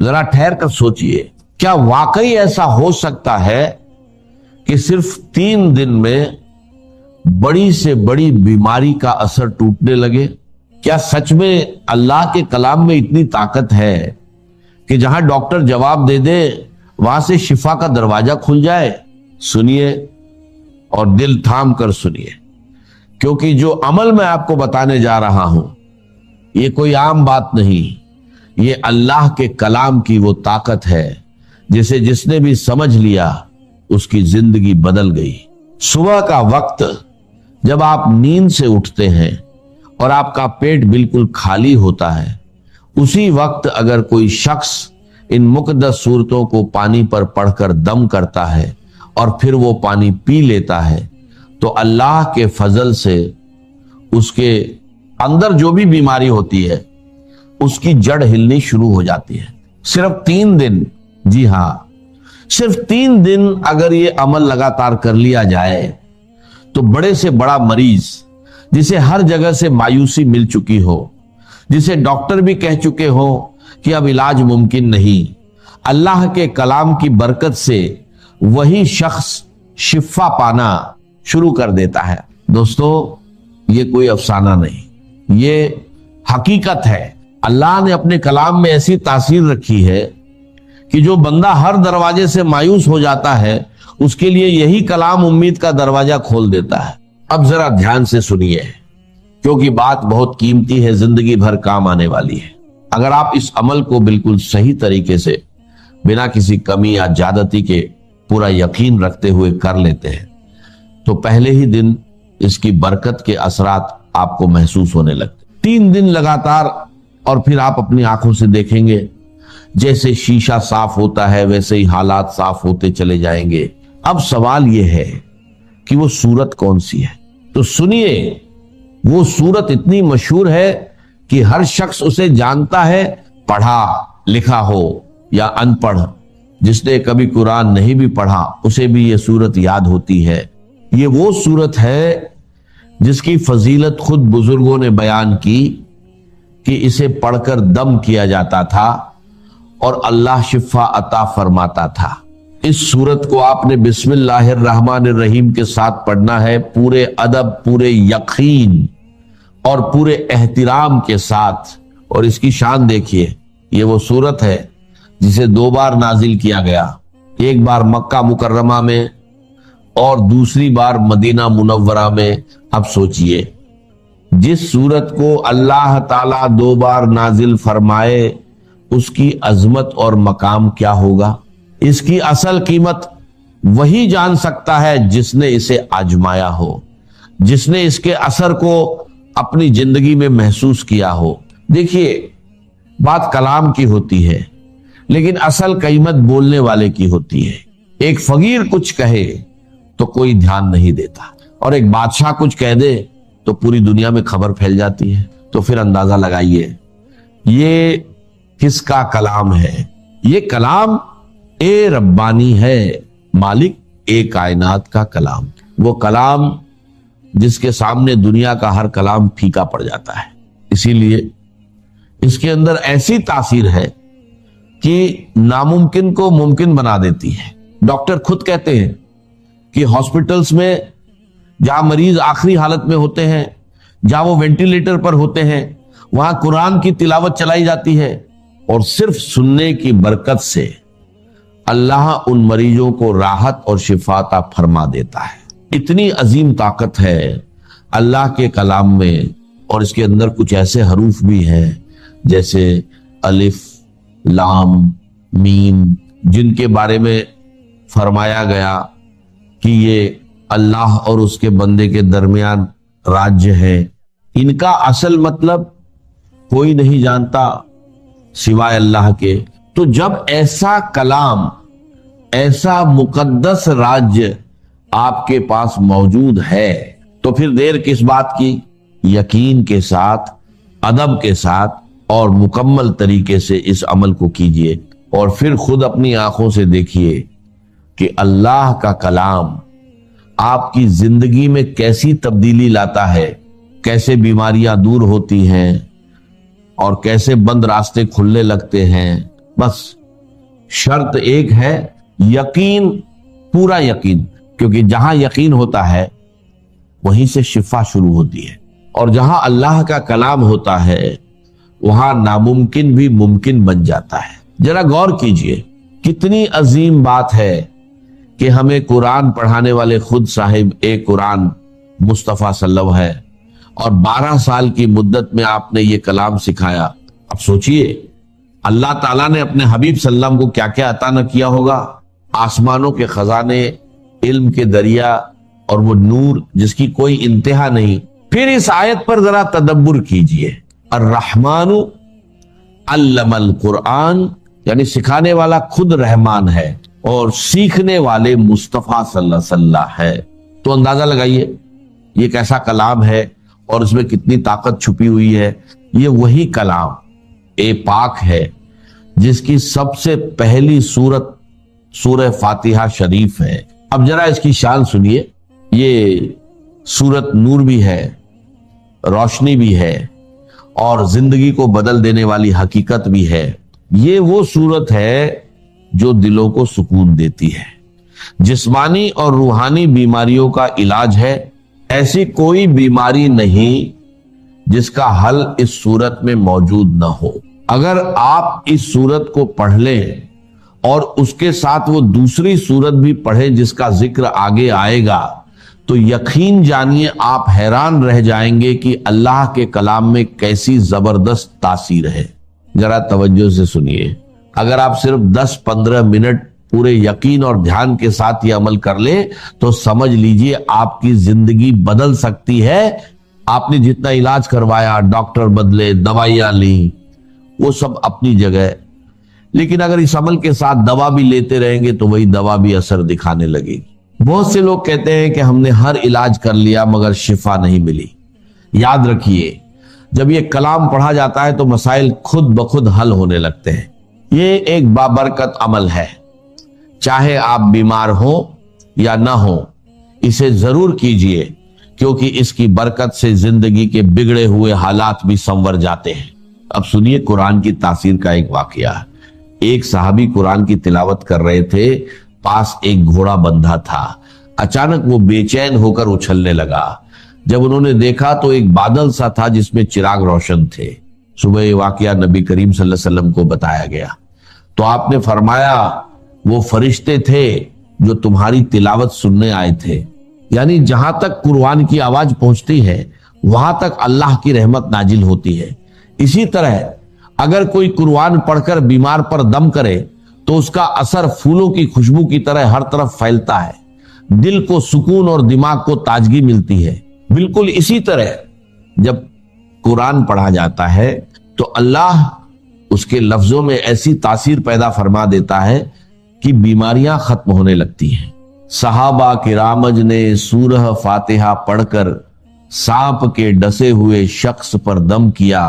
ذرا ٹھہر کر سوچئے، کیا واقعی ایسا ہو سکتا ہے کہ صرف 3 دن میں بڑی سے بڑی بیماری کا اثر ٹوٹنے لگے؟ کیا سچ میں اللہ کے کلام میں اتنی طاقت ہے کہ جہاں ڈاکٹر جواب دے دے وہاں سے شفا کا دروازہ کھل جائے؟ سنیے اور دل تھام کر سنیے، کیونکہ جو عمل میں آپ کو بتانے جا رہا ہوں یہ کوئی عام بات نہیں، یہ اللہ کے کلام کی وہ طاقت ہے جسے جس نے بھی سمجھ لیا اس کی زندگی بدل گئی۔ صبح کا وقت جب آپ نیند سے اٹھتے ہیں اور آپ کا پیٹ بالکل خالی ہوتا ہے، اسی وقت اگر کوئی شخص ان مقدس سورتوں کو پانی پر پڑھ کر دم کرتا ہے اور پھر وہ پانی پی لیتا ہے تو اللہ کے فضل سے اس کے اندر جو بھی بیماری ہوتی ہے اس کی جڑ ہلنی شروع ہو جاتی ہے۔ صرف 3 دن، جی ہاں صرف 3 دن اگر یہ عمل لگاتار کر لیا جائے تو بڑے سے بڑا مریض جسے ہر جگہ سے مایوسی مل چکی ہو، جسے ڈاکٹر بھی کہہ چکے ہو کہ اب علاج ممکن نہیں، اللہ کے کلام کی برکت سے وہی شخص شفا پانا شروع کر دیتا ہے۔ دوستو، یہ کوئی افسانہ نہیں، یہ حقیقت ہے۔ اللہ نے اپنے کلام میں ایسی تاثیر رکھی ہے کہ جو بندہ ہر دروازے سے مایوس ہو جاتا ہے اس کے لیے یہی کلام امید کا دروازہ کھول دیتا ہے۔ اب ذرا دھیان سے سنیے، کیونکہ بات بہت قیمتی ہے، زندگی بھر کام آنے والی ہے۔ اگر آپ اس عمل کو بالکل صحیح طریقے سے بنا کسی کمی یا زیادتی کے پورا یقین رکھتے ہوئے کر لیتے ہیں تو پہلے ہی دن اس کی برکت کے اثرات آپ کو محسوس ہونے لگتے۔ 3 دن لگاتار اور پھر آپ اپنی آنکھوں سے دیکھیں گے جیسے شیشہ صاف ہوتا ہے ویسے ہی حالات صاف ہوتے چلے جائیں گے۔ اب سوال یہ ہے کہ وہ صورت کون سی ہے؟ تو سنیے، وہ صورت اتنی مشہور ہے کہ ہر شخص اسے جانتا ہے، پڑھا لکھا ہو یا ان پڑھ، جس نے کبھی قرآن نہیں بھی پڑھا اسے بھی یہ صورت یاد ہوتی ہے۔ یہ وہ صورت ہے جس کی فضیلت خود بزرگوں نے بیان کی کہ اسے پڑھ کر دم کیا جاتا تھا اور اللہ شفا عطا فرماتا تھا۔ اس صورت کو آپ نے بسم اللہ الرحمن الرحیم کے ساتھ پڑھنا ہے، پورے ادب، پورے یقین اور پورے احترام کے ساتھ۔ اور اس کی شان دیکھیے، یہ وہ صورت ہے جسے 2 بار نازل کیا گیا، ایک بار مکہ مکرمہ میں اور دوسری بار مدینہ منورہ میں۔ اب سوچئے، جس صورت کو اللہ تعالیٰ 2 بار نازل فرمائے اس کی عظمت اور مقام کیا ہوگا؟ اس کی اصل قیمت وہی جان سکتا ہے جس نے اسے آزمایا ہو، جس نے اس کے اثر کو اپنی زندگی میں محسوس کیا ہو۔ دیکھیے، بات کلام کی ہوتی ہے لیکن اصل قیمت بولنے والے کی ہوتی ہے۔ ایک فقیر کچھ کہے تو کوئی دھیان نہیں دیتا، اور ایک بادشاہ کچھ کہہ دے تو پوری دنیا میں خبر پھیل جاتی ہے۔ تو پھر اندازہ لگائیے یہ کس کا کلام ہے؟ یہ کلام اے ربانی ہے، مالک اے کائنات کا کلام، وہ کلام جس کے سامنے دنیا کا ہر کلام پھیکا پڑ جاتا ہے۔ اسی لیے اس کے اندر ایسی تاثیر ہے کہ ناممکن کو ممکن بنا دیتی ہے۔ ڈاکٹر خود کہتے ہیں کہ ہاسپٹلز میں جہاں مریض آخری حالت میں ہوتے ہیں، جہاں وہ وینٹیلیٹر پر ہوتے ہیں، وہاں قرآن کی تلاوت چلائی جاتی ہے اور صرف سننے کی برکت سے اللہ ان مریضوں کو راحت اور شفا عطا فرما دیتا ہے۔ اتنی عظیم طاقت ہے اللہ کے کلام میں، اور اس کے اندر کچھ ایسے حروف بھی ہیں جیسے الف، لام، میم، جن کے بارے میں فرمایا گیا کہ یہ اللہ اور اس کے بندے کے درمیان راج ہے۔ ان کا اصل مطلب کوئی نہیں جانتا سوائے اللہ کے۔ تو جب ایسا کلام، ایسا مقدس راج آپ کے پاس موجود ہے تو پھر دیر کس بات کی؟ یقین کے ساتھ، ادب کے ساتھ اور مکمل طریقے سے اس عمل کو کیجئے، اور پھر خود اپنی آنکھوں سے دیکھیے کہ اللہ کا کلام آپ کی زندگی میں کیسی تبدیلی لاتا ہے، کیسے بیماریاں دور ہوتی ہیں اور کیسے بند راستے کھلنے لگتے ہیں، بس شرط ایک ہے یقین، پورا یقین، کیونکہ جہاں یقین ہوتا ہے وہیں سے شفا شروع ہوتی ہے، اور جہاں اللہ کا کلام ہوتا ہے وہاں ناممکن بھی ممکن بن جاتا ہے۔ ذرا غور کیجئے، کتنی عظیم بات ہے کہ ہمیں قرآن پڑھانے والے خود صاحب ایک قرآن مصطفیٰ صلی اللہ علیہ وسلم ہے، اور 12 سال کی مدت میں آپ نے یہ کلام سکھایا۔ اب سوچئے اللہ تعالیٰ نے اپنے حبیب صلی اللہ علیہ وسلم کو کیا کیا عطا نہ کیا ہوگا، آسمانوں کے خزانے، علم کے دریا، اور وہ نور جس کی کوئی انتہا نہیں۔ پھر اس آیت پر ذرا تدبر کیجئے، الرحمن علم القرآن، یعنی سکھانے والا خود رحمان ہے اور سیکھنے والے مصطفیٰ صلی اللہ علیہ وسلم ہے۔ تو اندازہ لگائیے یہ کیسا کلام ہے اور اس میں کتنی طاقت چھپی ہوئی ہے۔ یہ وہی کلام پاک ہے جس کی سب سے پہلی سورت سورہ فاتحہ شریف ہے۔ اب ذرا اس کی شان سنیے، یہ سورت نور بھی ہے، روشنی بھی ہے، اور زندگی کو بدل دینے والی حقیقت بھی ہے۔ یہ وہ سورت ہے جو دلوں کو سکون دیتی ہے، جسمانی اور روحانی بیماریوں کا علاج ہے۔ ایسی کوئی بیماری نہیں جس کا حل اس سورت میں موجود نہ ہو۔ اگر آپ اس سورت کو پڑھ لیں اور اس کے ساتھ وہ دوسری سورت بھی پڑھیں جس کا ذکر آگے آئے گا، تو یقین جانیے آپ حیران رہ جائیں گے کہ اللہ کے کلام میں کیسی زبردست تاثیر ہے۔ ذرا توجہ سے سنیے، اگر آپ صرف 10-15 منٹ پورے یقین اور دھیان کے ساتھ یہ عمل کر لیں تو سمجھ لیجئے آپ کی زندگی بدل سکتی ہے۔ آپ نے جتنا علاج کروایا، ڈاکٹر بدلے، دوائیاں لیں، وہ سب اپنی جگہ، لیکن اگر اس عمل کے ساتھ دوا بھی لیتے رہیں گے تو وہی دوا بھی اثر دکھانے لگے گی۔ بہت سے لوگ کہتے ہیں کہ ہم نے ہر علاج کر لیا مگر شفا نہیں ملی۔ یاد رکھیے، جب یہ کلام پڑھا جاتا ہے تو مسائل خود بخود حل ہونے لگتے ہیں۔ یہ ایک بابرکت عمل ہے، چاہے آپ بیمار ہوں یا نہ ہوں، اسے ضرور کیجئے، کیونکہ اس کی برکت سے زندگی کے بگڑے ہوئے حالات بھی سنور جاتے ہیں۔ اب سنیے قرآن کی تاثیر کا ایک واقعہ۔ ایک صحابی قرآن کی تلاوت کر رہے تھے، پاس ایک گھوڑا بندھا تھا۔ اچانک وہ بے چین ہو کر اچھلنے لگا۔ جب انہوں نے دیکھا تو ایک بادل سا تھا جس میں چراغ روشن تھے۔ صبح یہ واقعہ نبی کریم صلی اللہ علیہ وسلم کو بتایا گیا تو آپ نے فرمایا وہ فرشتے تھے جو تمہاری تلاوت سننے آئے تھے۔ یعنی جہاں تک قرآن کی آواز پہنچتی ہے وہاں تک اللہ کی رحمت نازل ہوتی ہے۔ اسی طرح اگر کوئی قرآن پڑھ کر بیمار پر دم کرے تو اس کا اثر پھولوں کی خوشبو کی طرح ہر طرف پھیلتا ہے، دل کو سکون اور دماغ کو تازگی ملتی ہے۔ بالکل اسی طرح جب قرآن پڑھا جاتا ہے تو اللہ اس کے لفظوں میں ایسی تاثیر پیدا فرما دیتا ہے کہ بیماریاں ختم ہونے لگتی ہیں۔ صحابہ کرامج نے سورہ فاتحہ پڑھ کر سانپ کے ڈسے ہوئے شخص پر دم کیا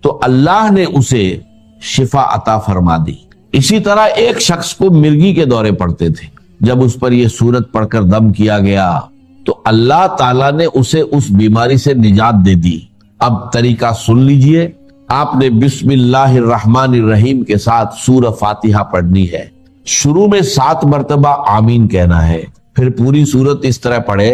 تو اللہ نے اسے شفا عطا فرما دی۔ اسی طرح ایک شخص کو مرگی کے دورے پڑتے تھے، جب اس پر یہ سورت پڑھ کر دم کیا گیا تو اللہ تعالیٰ نے اسے اس بیماری سے نجات دے دی۔ اب طریقہ سن لیجئے، آپ نے بسم اللہ الرحمن الرحیم کے ساتھ سورہ فاتحہ پڑھنی ہے۔ شروع میں 7 مرتبہ آمین کہنا ہے، پھر پوری سورت اس طرح پڑھے،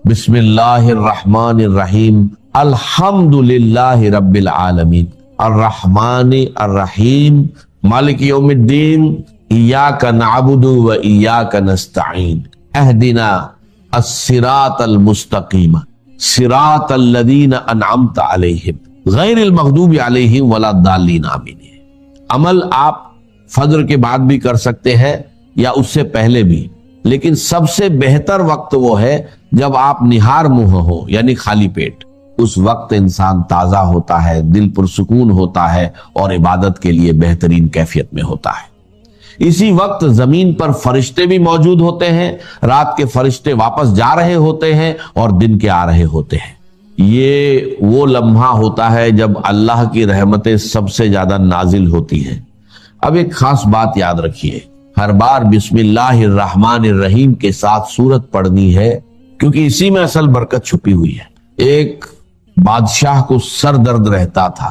بسم اللہ الرحمن الرحیم الحمدللہ رب العالمین الرحمن الرحیم مالک یوم الدین ایاک نعبد و ایاک نستعین اہدنا الصراط المستقیم صراط الذین انعمت علیہم غیر المغضوب علیہم ولا الضالین آمین۔ عمل آپ فجر کے بعد بھی کر سکتے ہیں یا اس سے پہلے بھی، لیکن سب سے بہتر وقت وہ ہے جب آپ نہار منہ ہو، یعنی خالی پیٹ۔ اس وقت انسان تازہ ہوتا ہے، دل پرسکون ہوتا ہے اور عبادت کے لیے بہترین کیفیت میں ہوتا ہے۔ اسی وقت زمین پر فرشتے بھی موجود ہوتے ہیں، رات کے فرشتے واپس جا رہے ہوتے ہیں اور دن کے آ رہے ہوتے ہیں۔ یہ وہ لمحہ ہوتا ہے جب اللہ کی رحمتیں سب سے زیادہ نازل ہوتی ہیں۔ اب ایک خاص بات یاد رکھیے، ہر بار بسم اللہ الرحمن الرحیم کے ساتھ سورت پڑھنی ہے، کیونکہ اسی میں اصل برکت چھپی ہوئی ہے۔ ایک بادشاہ کو سر درد رہتا تھا،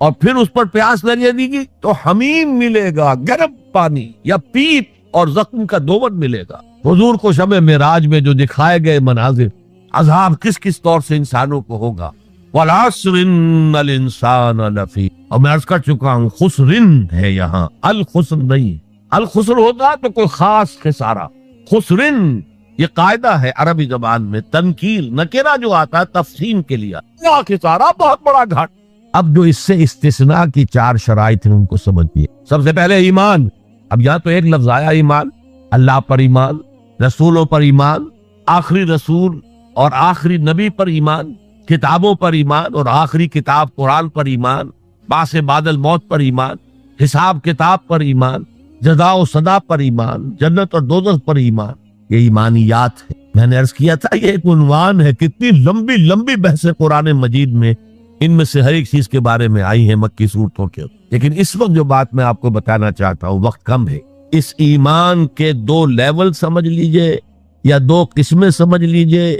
اور پھر اس پر پیاس لگے گی تو حمیم ملے گا، گرم پانی، یا پیپ اور زخم کا دومن ملے گا۔ حضور کو شب معراج میں جو دکھائے گئے مناظر، عذاب کس کس طور سے انسانوں کو ہوگا۔ والعصر ان الانسان لفی، اور میں عرض کر چکا ہوں خسرن ہے یہاں، الخسر نہیں۔ الخسر ہوتا ہے تو کوئی خاص خسارہ، خسرن یہ قاعدہ ہے عربی زبان میں، تنکیر نکرہ جو آتا ہے تفصیل کے لیے، کیا خسارہ، بہت بڑا گھاٹ۔ اب جو اس سے استثناء کی 4 شرائط ہیں ان کو سمجھیے۔ سب سے پہلے ایمان، اب یہاں تو ایک لفظ آیا ایمان، اللہ پر ایمان، رسولوں پر ایمان، آخری رسول اور آخری نبی پر ایمان، کتابوں پر ایمان اور آخری کتاب قرآن پر ایمان، بعث بعد الموت پر ایمان، حساب کتاب پر ایمان، جزا و سزا پر ایمان، جنت اور دوزخ پر ایمان۔ یہ ایمانیات ہے۔ میں نے عرض کیا تھا یہ ایک عنوان ہے، کتنی لمبی لمبی بحثیں قرآن مجید میں ان میں سے ہر ایک چیز کے بارے میں آئی ہیں مکی صورتوں کے۔ لیکن اس وقت جو بات میں آپ کو بتانا چاہتا ہوں، وقت کم ہے، اس ایمان کے 2 لیول سمجھ لیجئے، یا 2 قسمیں سمجھ لیجئے،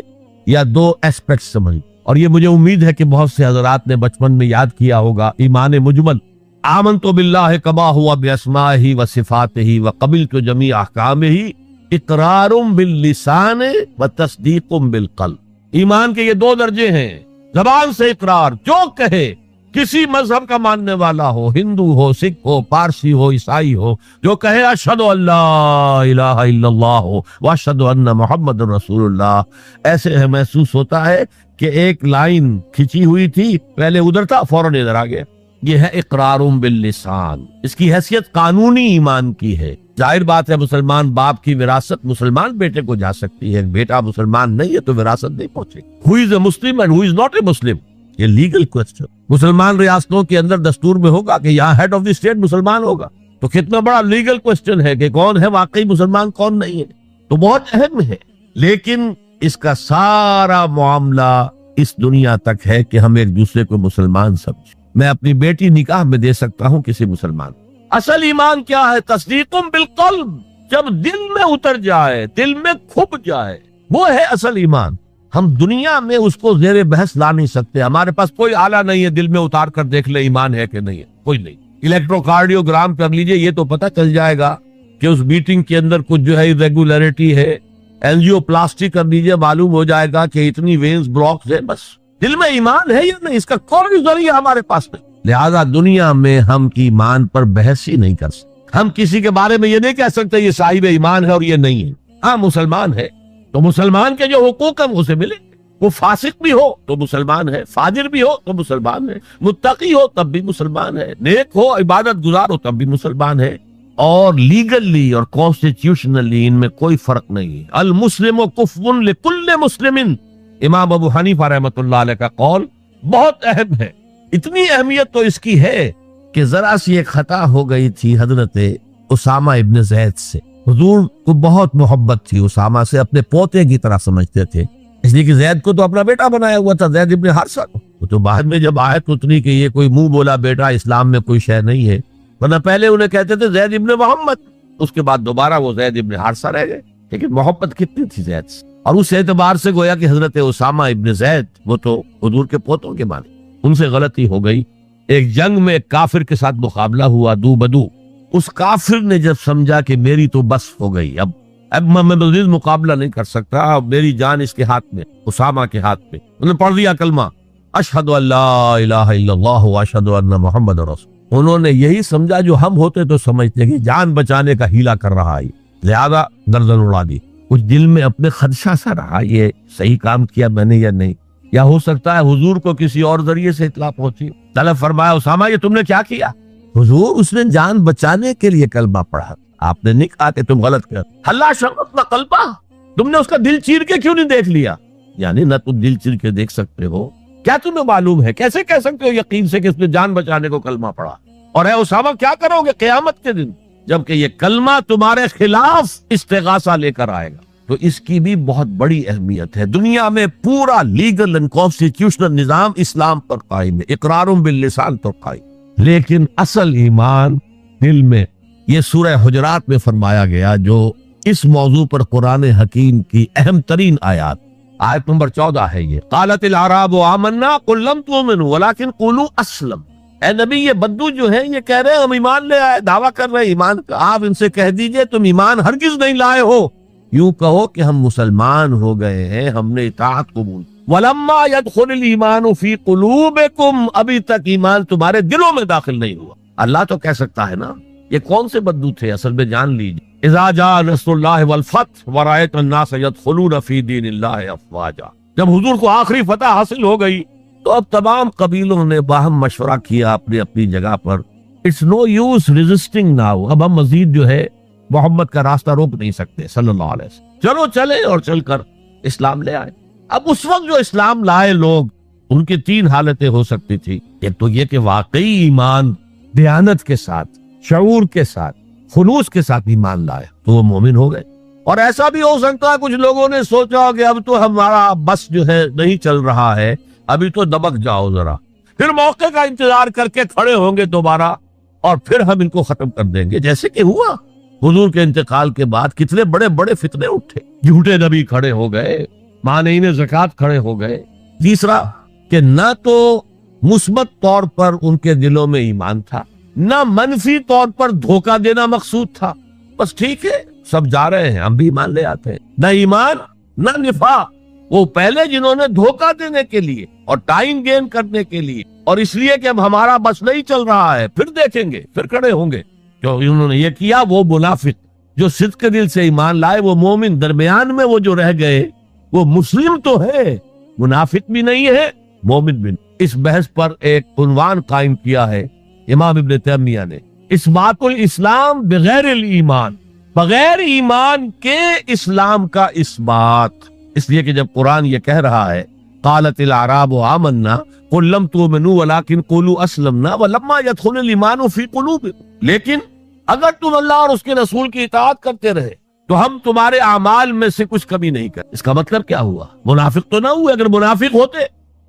یا 2 ایسپیکٹ سمجھ لیجئے۔ اور یہ مجھے امید ہے کہ بہت سے حضرات نے بچپن میں یاد کیا ہوگا، ایمان مجمل، آمنت باللہ کما ہوا باسمائہ و صفاتہ وقبلت جمیع احکامہ، اقرار باللسان و تصدیق بالقلب۔ ایمان کے یہ 2 درجے ہیں، زبان سے اقرار، جو کہے، کسی مذہب کا ماننے والا ہو، ہندو ہو، سکھ ہو، پارسی ہو، عیسائی ہو، جو کہے اشہد ان لا الہ الا اللہ واشہد ان محمد رسول اللہ، ایسے ہے محسوس ہوتا ہے کہ ایک لائن کھچی ہوئی تھی، پہلے ادھر تھا فوراً ادھر آ گیا۔ یہ ہے اقرار باللسان، اس کی حیثیت قانونی ایمان کی ہے۔ ظاہر بات ہے مسلمان باپ کی وراثت مسلمان بیٹے کو جا سکتی ہے، بیٹا مسلمان نہیں ہے تو وراثت نہیں پہنچے۔ Who is a Muslim and who is not a Muslim؟ یہ لیگل کوسچن۔ مسلمان ریاستوں کے اندر دستور میں ہوگا کہ یہاں ہیڈ آف دی اسٹیٹ مسلمان ہوگا، تو کتنا بڑا لیگل کوسچن ہے کہ کون ہے واقعی مسلمان کون نہیں ہے، تو بہت اہم ہے۔ لیکن اس کا سارا معاملہ اس دنیا تک ہے کہ ہم ایک دوسرے کو مسلمان سمجھیں۔ میں اپنی بیٹی نکاح میں دے سکتا ہوں کسی مسلمان۔ اصل ایمان کیا ہے؟ تصدیق بالقلب، جب دل میں اتر جائے، دل میں کھپ جائے، وہ ہے اصل ایمان۔ ہم دنیا میں اس کو زیر بحث لا نہیں سکتے، ہمارے پاس کوئی آلہ نہیں ہے دل میں اتار کر دیکھ لے ایمان ہے کہ نہیں ہے، کوئی نہیں۔ الیکٹروکارڈیوگرام کر لیجئے، یہ تو پتہ چل جائے گا کہ اس میٹنگ کے اندر کچھ جو ہے irregularity ہے۔ اینجیو پلاسٹی کر لیجئے، معلوم ہو جائے گا کہ اتنی وینز بلاکس ہے۔ بس دل میں ایمان ہے یا نہیں، اس کا کوئی ذریعہ ہمارے پاس نہیں۔ لہذا دنیا میں ہم کی ایمان پر بحث ہی نہیں کر سکتے۔ ہم کسی کے بارے میں یہ نہیں کہہ سکتے یہ صاحب ایمان ہے اور یہ نہیں ہے۔ ہاں مسلمان ہے تو مسلمان کے جو حقوق ہیں اسے ملے، وہ فاسق بھی ہو تو مسلمان ہے، فاجر بھی ہو تو مسلمان ہے، متقی ہو تب بھی مسلمان ہے، نیک ہو، عبادت گزار ہو تب بھی مسلمان ہے۔ اور لیگلی اور کانسٹیٹیوشنلی ان میں کوئی فرق نہیں ہے۔ المسلم کفو لکل مسلم، امام ابو حنیفہ رحمۃ اللہ علیہ کا قول بہت اہم ہے۔ اتنی اہمیت تو اس کی ہے کہ ذرا سی ایک خطا ہو گئی تھی حضرت اسامہ ابن زید سے۔ حضور کو بہت محبت تھی اسامہ سے، اپنے پوتے کی طرح سمجھتے تھے، اس لیے کہ زید کو تو اپنا بیٹا بنایا ہوا تھا، زید ابن حارثہ کو۔ وہ تو بعد میں جب آیت اتری کہ یہ کوئی منہ بولا بیٹا اسلام میں کوئی شے نہیں ہے، ورنہ پہلے انہیں کہتے تھے زید ابن محمد، اس کے بعد دوبارہ وہ زید ابن حارثہ رہ گئے۔ لیکن محبت کتنی تھی زید سے، اور اس اعتبار سے گویا کہ حضرت اسامہ ابن زید وہ تو حضور کے پوتوں کے مانے۔ ان سے غلطی ہو گئی، ایک جنگ میں ایک کافر کے ساتھ مقابلہ ہوا دو بدو۔ اس کافر نے جب سمجھا کہ میری تو بس ہو گئی، اب میں مزید مقابلہ نہیں کر سکتا، اب میری جان اس کے ہاتھ میں، اسامہ کے ہاتھ میں، انہوں نے پڑھ دیا کلمہ اشہد ان لا الہ الا اللہ واشہد ان محمد رسول۔ انہوں نے یہی سمجھا جو ہم ہوتے تو سمجھتے کہ جان بچانے کا ہیلا کر رہا ہے، لہذا گردن اڑا دی۔ کچھ دل میں اپنے خدشہ سا رہا، یہ صحیح کام کیا میں نے یا نہیں، یا ہو سکتا ہے حضور کو کسی اور ذریعے سے اطلاع پہنچی۔ طلب فرمایا اسامہ یہ تم نے کیا کیا؟ حضور اس نے جان بچانے کے لیے کلمہ پڑھا، آپ نے نہیں کہا کہ تم غلط کر۔ اللہ شرفنا قلبہ، تم نے اس کا دل چیر کے کیوں نہیں دیکھ لیا؟ یعنی نہ تم دل چیر کے دیکھ سکتے ہو، کیا تمہیں معلوم ہے؟ کیسے کہہ سکتے ہو یقین سے کہ اس نے جان بچانے کو کلمہ پڑھا؟ اور اے اسامہ کیا کرو گے قیامت کے دن جبکہ یہ کلمہ تمہارے خلاف استغاثہ لے کر آئے گا؟ تو اس کی بھی بہت بڑی اہمیت ہے۔ دنیا میں پورا لیگل اینڈ کانسٹیٹیوشنل نظام اسلام پر قائم ہے، اقرار باللسان پر قائم، لیکن اصل ایمان دل میں۔ یہ سورہ حجرات میں فرمایا گیا جو اس موضوع پر قرآن حکیم کی اہم ترین آیات، آیت نمبر 14 ہے یہ، قالت الاعراب آمنا قل لم تؤمنوا ولكن قولوا اسلم۔ اے نبی یہ بدو جو ہیں یہ کہہ رہے ہیں ہم ایمان لے آئے، دعویٰ کر رہے ہیں ایمان کا، آپ ان سے کہہ دیجئے تم ایمان ہرگز نہیں لائے ہو، یوں کہو کہ ہم مسلمان ہو گئے ہیں، ہم نے اطاعت قبول۔ وَلَمَّا يَدْخُلِ الْإِيمَانُ فِي قُلُوبِكُمْ، ابھی تک ایمان تمہارے دلوں میں داخل نہیں ہوا۔ اللہ تو کہہ سکتا ہے نا، یہ کون سے بدو تھے اصل میں جان لیجیے۔ اذا جاء نصر اللہ والفتح ورأيت الناس يدخلون في دین اللہ افواجا، جب حضور کو آخری فتح حاصل ہو گئی تو اب تمام قبیلوں نے باہم مشورہ کیا اپنی اپنی جگہ پر، it's no use resisting now, اب ہم مزید جو ہے محمد کا راستہ روک نہیں سکتے صلی اللہ علیہ وسلم، چلو چلے اور چل کر اسلام لے آئے۔ اب اس وقت جو اسلام لائے لوگ، ان کی تین حالتیں ہو سکتی تھی، ایک تو یہ کہ واقعی ایمان دیانت کے ساتھ، شعور کے ساتھ، خلوص کے ساتھ ایمان لائے تو وہ مومن ہو گئے، اور ایسا بھی ہو سکتا ہے کچھ لوگوں نے سوچا کہ اب تو ہمارا بس جو ہے نہیں چل رہا ہے، ابھی تو دبک جاؤ ذرا، پھر موقع کا انتظار کر کے کھڑے ہوں گے دوبارہ اور پھر ہم ان کو ختم کر دیں گے، جیسے کہ ہوا حضور کے انتقال کے بعد کتنے بڑے بڑے فتنے اٹھے، جھوٹے نبی کھڑے ہو گئے، مانعین زکوٰۃ کھڑے ہو گئے۔ تیسرا کہ نہ تو مثبت طور پر ان کے دلوں میں ایمان تھا، نہ منفی طور پر دھوکہ دینا مقصود تھا، بس ٹھیک ہے سب جا رہے ہیں ہم بھی ایمان لے آتے ہیں، نہ ایمان نہ نفاق۔ وہ پہلے جنہوں نے دھوکہ دینے کے لیے اور ٹائم گین کرنے کے لیے اور اس لیے کہ اب ہمارا بس نہیں چل رہا ہے، پھر دیکھیں گے پھر کھڑے ہوں گے، جو انہوں نے یہ کیا وہ منافق، جو صدق کے دل سے ایمان لائے وہ مومن، درمیان میں وہ جو رہ گئے وہ مسلم تو ہے، منافق بھی نہیں ہے، مومن بھی نہیں۔ اس بحث پر ایک عنوان قائم کیا ہے امام ابن تیمیہ نے، اثبات الاسلام بغیر الایمان، بغیر ایمان کے اسلام کا اثبات۔ اس لیے کہ جب قرآن یہ کہہ رہا ہے قالت الاعراب آمنا قل لم تؤمنوا ولكن قولوا اسلمنا ولما يدخل الايمان في قلوبكم، لیکن اگر تم اللہ اور اس کے رسول کی اطاعت کرتے رہے تو ہم تمہارے اعمال میں سے کچھ کمی نہیں کریں۔ اس کا مطلب کیا ہوا؟ منافق تو نہ ہوئے، اگر منافق ہوتے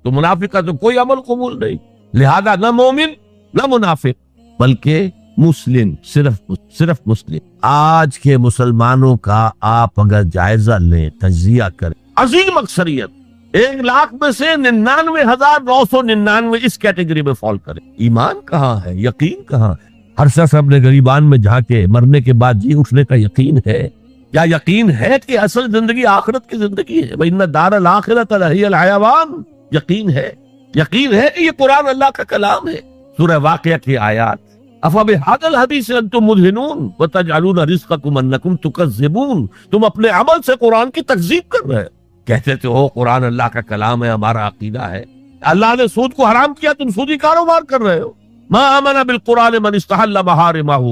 تو منافق کا تو کوئی عمل قبول نہیں، لہذا نہ مومن نہ منافق بلکہ مسلم، صرف مسلم۔ آج کے مسلمانوں کا آپ اگر جائزہ لیں، تجزیہ کریں، عظیم اکثریت 1,00,000 میں سے 99,999 اس کیٹیگری میں فال کریں۔ ایمان کہاں ہے؟ یقین کہاں ہے؟ ہر شخص اپنے گریبان میں جھانکے مرنے کے بعد جی اٹھنے کا یقین ہے؟ کیا یقین ہے کہ اصل زندگی آخرت کی زندگی ہے؟ وَإِنَّ الدَّارَ الْآخِرَةَ لَهِيَ الْحَيَوَانُ، یقین ہے کہ یہ قرآن اللہ کا کلام ہے۔ سورہ واقعہ کی آیات، أَفَبِهَذَا الْحَدِيثِ أَنْتُمْ مُدْهِنُونَ وَتَجْعَلُونَ رِزْقَكُمْ أَنَّكُمْ تُكَذِّبُونَ، تم اپنے عمل سے قرآن کی تکذیب کر رہے ہو، کہتے تھے ہو قرآن اللہ کا کلام ہے، ہمارا عقیدہ ہے، اللہ نے سود کو حرام کیا، تم سودی کاروبار کر رہے ہو۔ مَا آمَنَ بِالْقُرْآنِ مَنِ اسْتَحَلَّ مَحَارِمَهُ،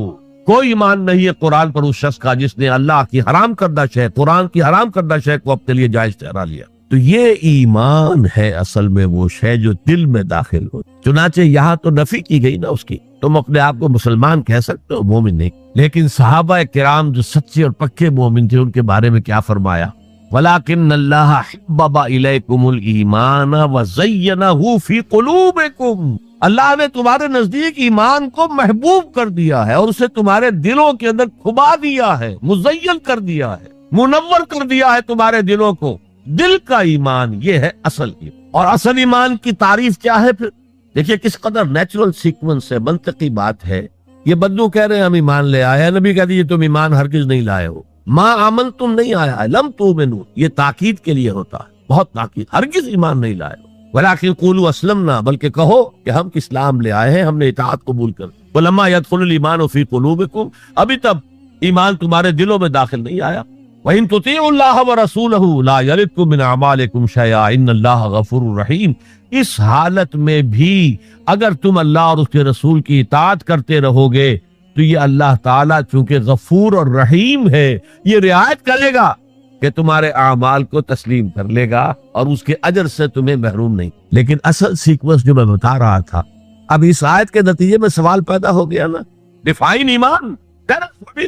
کوئی ایمان نہیں ہے قرآن پر اس شخص کا جس نے اللہ کی حرام کردہ شے، قرآن کی حرام کردہ شے کو اپنے لیے جائز ٹھہرا لیا۔ تو یہ ایمان ہے اصل میں وہ شے جو دل میں داخل ہو، چنانچہ یہاں تو نفی کی گئی نا اس کی، تم اپنے آپ کو مسلمان کہہ سکتے ہو، مومن نہیں۔ لیکن صحابہ کرام جو سچے اور پکے مومن تھے ان کے بارے میں کیا فرمایا؟ وَلَكِنَّ اللَّهَ حَبَّبَ إِلَيْكُمُ الْإِيمَانَ وَزَيَّنَهُ فِي قُلُوبِكُمْ، اللہ نے تمہارے نزدیک ایمان کو محبوب کر دیا ہے اور اسے تمہارے دلوں کے اندر کھبا دیا ہے، مزین کر دیا ہے، منور کر دیا ہے تمہارے دلوں کو۔ دل کا ایمان یہ ہے اصل ایمان، اور اصل ایمان کی تعریف کیا ہے؟ پھر دیکھیے کس قدر نیچرل سیکوینس ہے، منطقی بات ہے۔ یہ بدو کہہ رہے ہیں ہم ایمان لے آئے، نبی کہہ دیجیے تم ایمان ہرگز نہیں لائے ہو، ما آمن تم نہیں آیا ہے، لم تؤمنوا یہ تاکید کے لیے ہوتا ہے، بہت تاکید، ہرگز ایمان نہیں لائے ہو، ولکن قولوا اسلمنا بلکہ کہو کہ ہم اسلام لے آئے ہیں، ہم نے اطاعت قبول کر، ولما يدخل الايمان في قلوبكم ابھی تب ایمان تمہارے دلوں میں داخل نہیں آیا۔ وَإِن تُطِيعُوا اللَّهَ وَرَسُولَهُ لَا يَلِدْكُم مِّنْ أَعْمَالِكُمْ شَيْئًا إِنَّ اللَّهَ غَفُورٌ رَّحِيمٌ، اس حالت میں بھی اگر تم اللہ اور اس کے رسول کی اطاعت کرتے رہو گے تو یہ اللہ تعالیٰ چونکہ غفور اور رحیم ہے یہ رعایت کرے گا کہ تمہارے اعمال کو تسلیم کر لے گا اور اس کے اجر سے تمہیں محروم نہیں۔ لیکن اصل سیکوینس جو میں بتا رہا تھا، اب اس آیت کے نتیجے میں سوال پیدا ہو گیا نا، ڈیفائن ایمان،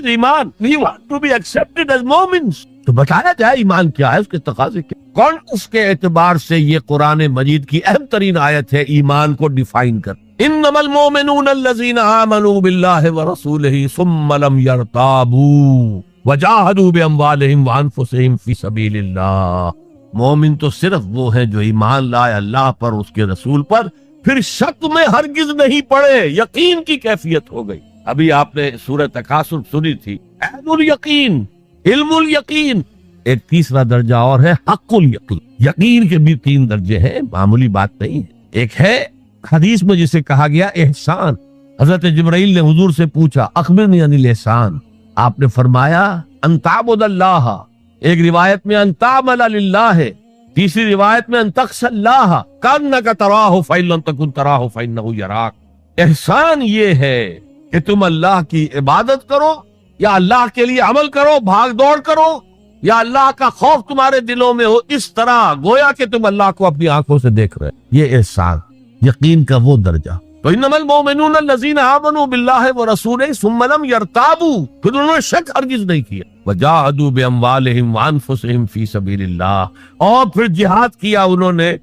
ایمان we want to be accepted as مومنز، تو بتایا جائے ایمان کیا ہے، اس کے تقاضے کیا، کون اس کے اعتبار سے یہ قرآن مجید کی اہم ترین آیت ہے ایمان کو ڈیفائن کر۔ انما المؤمنون الذين آمنوا بالله ورسوله ثم لم يرتابوا وجاهدوا باموالهم وانفسهم في سبيل الله، مومن تو صرف وہ ہیں جو ایمان لائے اللہ پر، اس کے رسول پر، پھر شک میں ہرگز نہیں پڑے، یقین کی کیفیت ہو گئی۔ ابھی آپ نے سورہ تکاثر سنی تھی، عین الیقین، علم الیقین۔ ایک تیسرا درجہ اور ہے حق الیقین۔ یقین کے بھی 3 درجے ہیں، معمولی بات نہیں ہے۔ ایک ہے حدیث میں جسے کہا گیا احسان۔ حضرت جبرائیل نے حضور سے پوچھا اخبرنی عن الاحسان، آپ نے فرمایا ان تعبد اللہ، ایک روایت میں ان تعمل للہ ہے، تیسری روایت میں ان تخشى اللہ کانک تراہ فإن لم تکن تراہ فإنہ یراک۔ احسان یہ ہے کہ تم اللہ کی عبادت کرو، یا اللہ کے لیے عمل کرو، بھاگ دوڑ کرو، یا اللہ کا خوف تمہارے دلوں میں ہو، اس طرح گویا کہ تم اللہ کو اپنی آنکھوں سے دیکھ رہے۔ یہ احسان، یقین کا وہ درجہ۔ تو انما المؤمنون الذین آمنوا باللہ ورسولہ ثم لم یرتابوا، پھر انہوں نے شک ہرگز نہیں کیا، وجاہدوا باموالہم وانفسہم فی سبیل اللہ، اور پھر جہاد کیا انہوں نے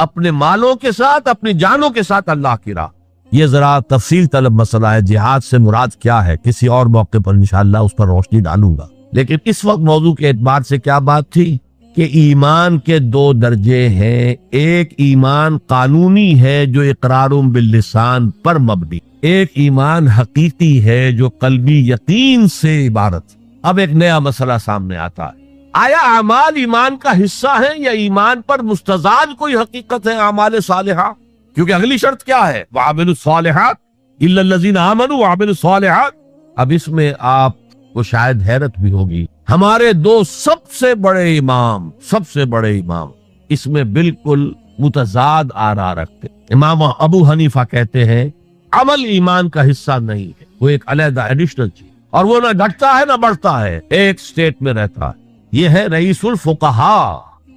اپنے مالوں کے ساتھ، اپنی جانوں کے ساتھ اللہ کی راہ۔ یہ ذرا تفصیل طلب مسئلہ ہے، جہاد سے مراد کیا ہے، کسی اور موقع پر انشاءاللہ اس پر روشنی ڈالوں گا۔ لیکن اس وقت موضوع کے اعتبار سے کیا بات تھی کہ ایمان کے 2 درجے ہیں۔ ایک ایمان قانونی ہے جو اقرار باللسان پر مبنی، ایک ایمان حقیقی ہے جو قلبی یقین سے عبارت۔ اب ایک نیا مسئلہ سامنے آتا ہے، آیا اعمال ایمان کا حصہ ہیں یا ایمان پر مستزاد کوئی حقیقت ہے اعمال صالحہ؟ کیونکہ اگلی شرط کیا ہے، وَعَمِلُوا الصَّالِحَاتِ إِلَّا الَّذِينَ آمَنُوا وَعَمِلُوا الصَّالِحَاتِ۔ اب اس میں آپ کو شاید حیرت بھی ہوگی، ہمارے 2 سب سے بڑے امام اس میں بالکل متضاد آراء رکھتے۔ امام ابو حنیفہ کہتے ہیں عمل ایمان کا حصہ نہیں ہے، وہ ایک علیحدہ ایڈیشنل چیز، اور وہ نہ گھٹتا ہے نہ بڑھتا ہے، ایک سٹیٹ میں رہتا ہے۔ یہ ہے رئیس الفقہاء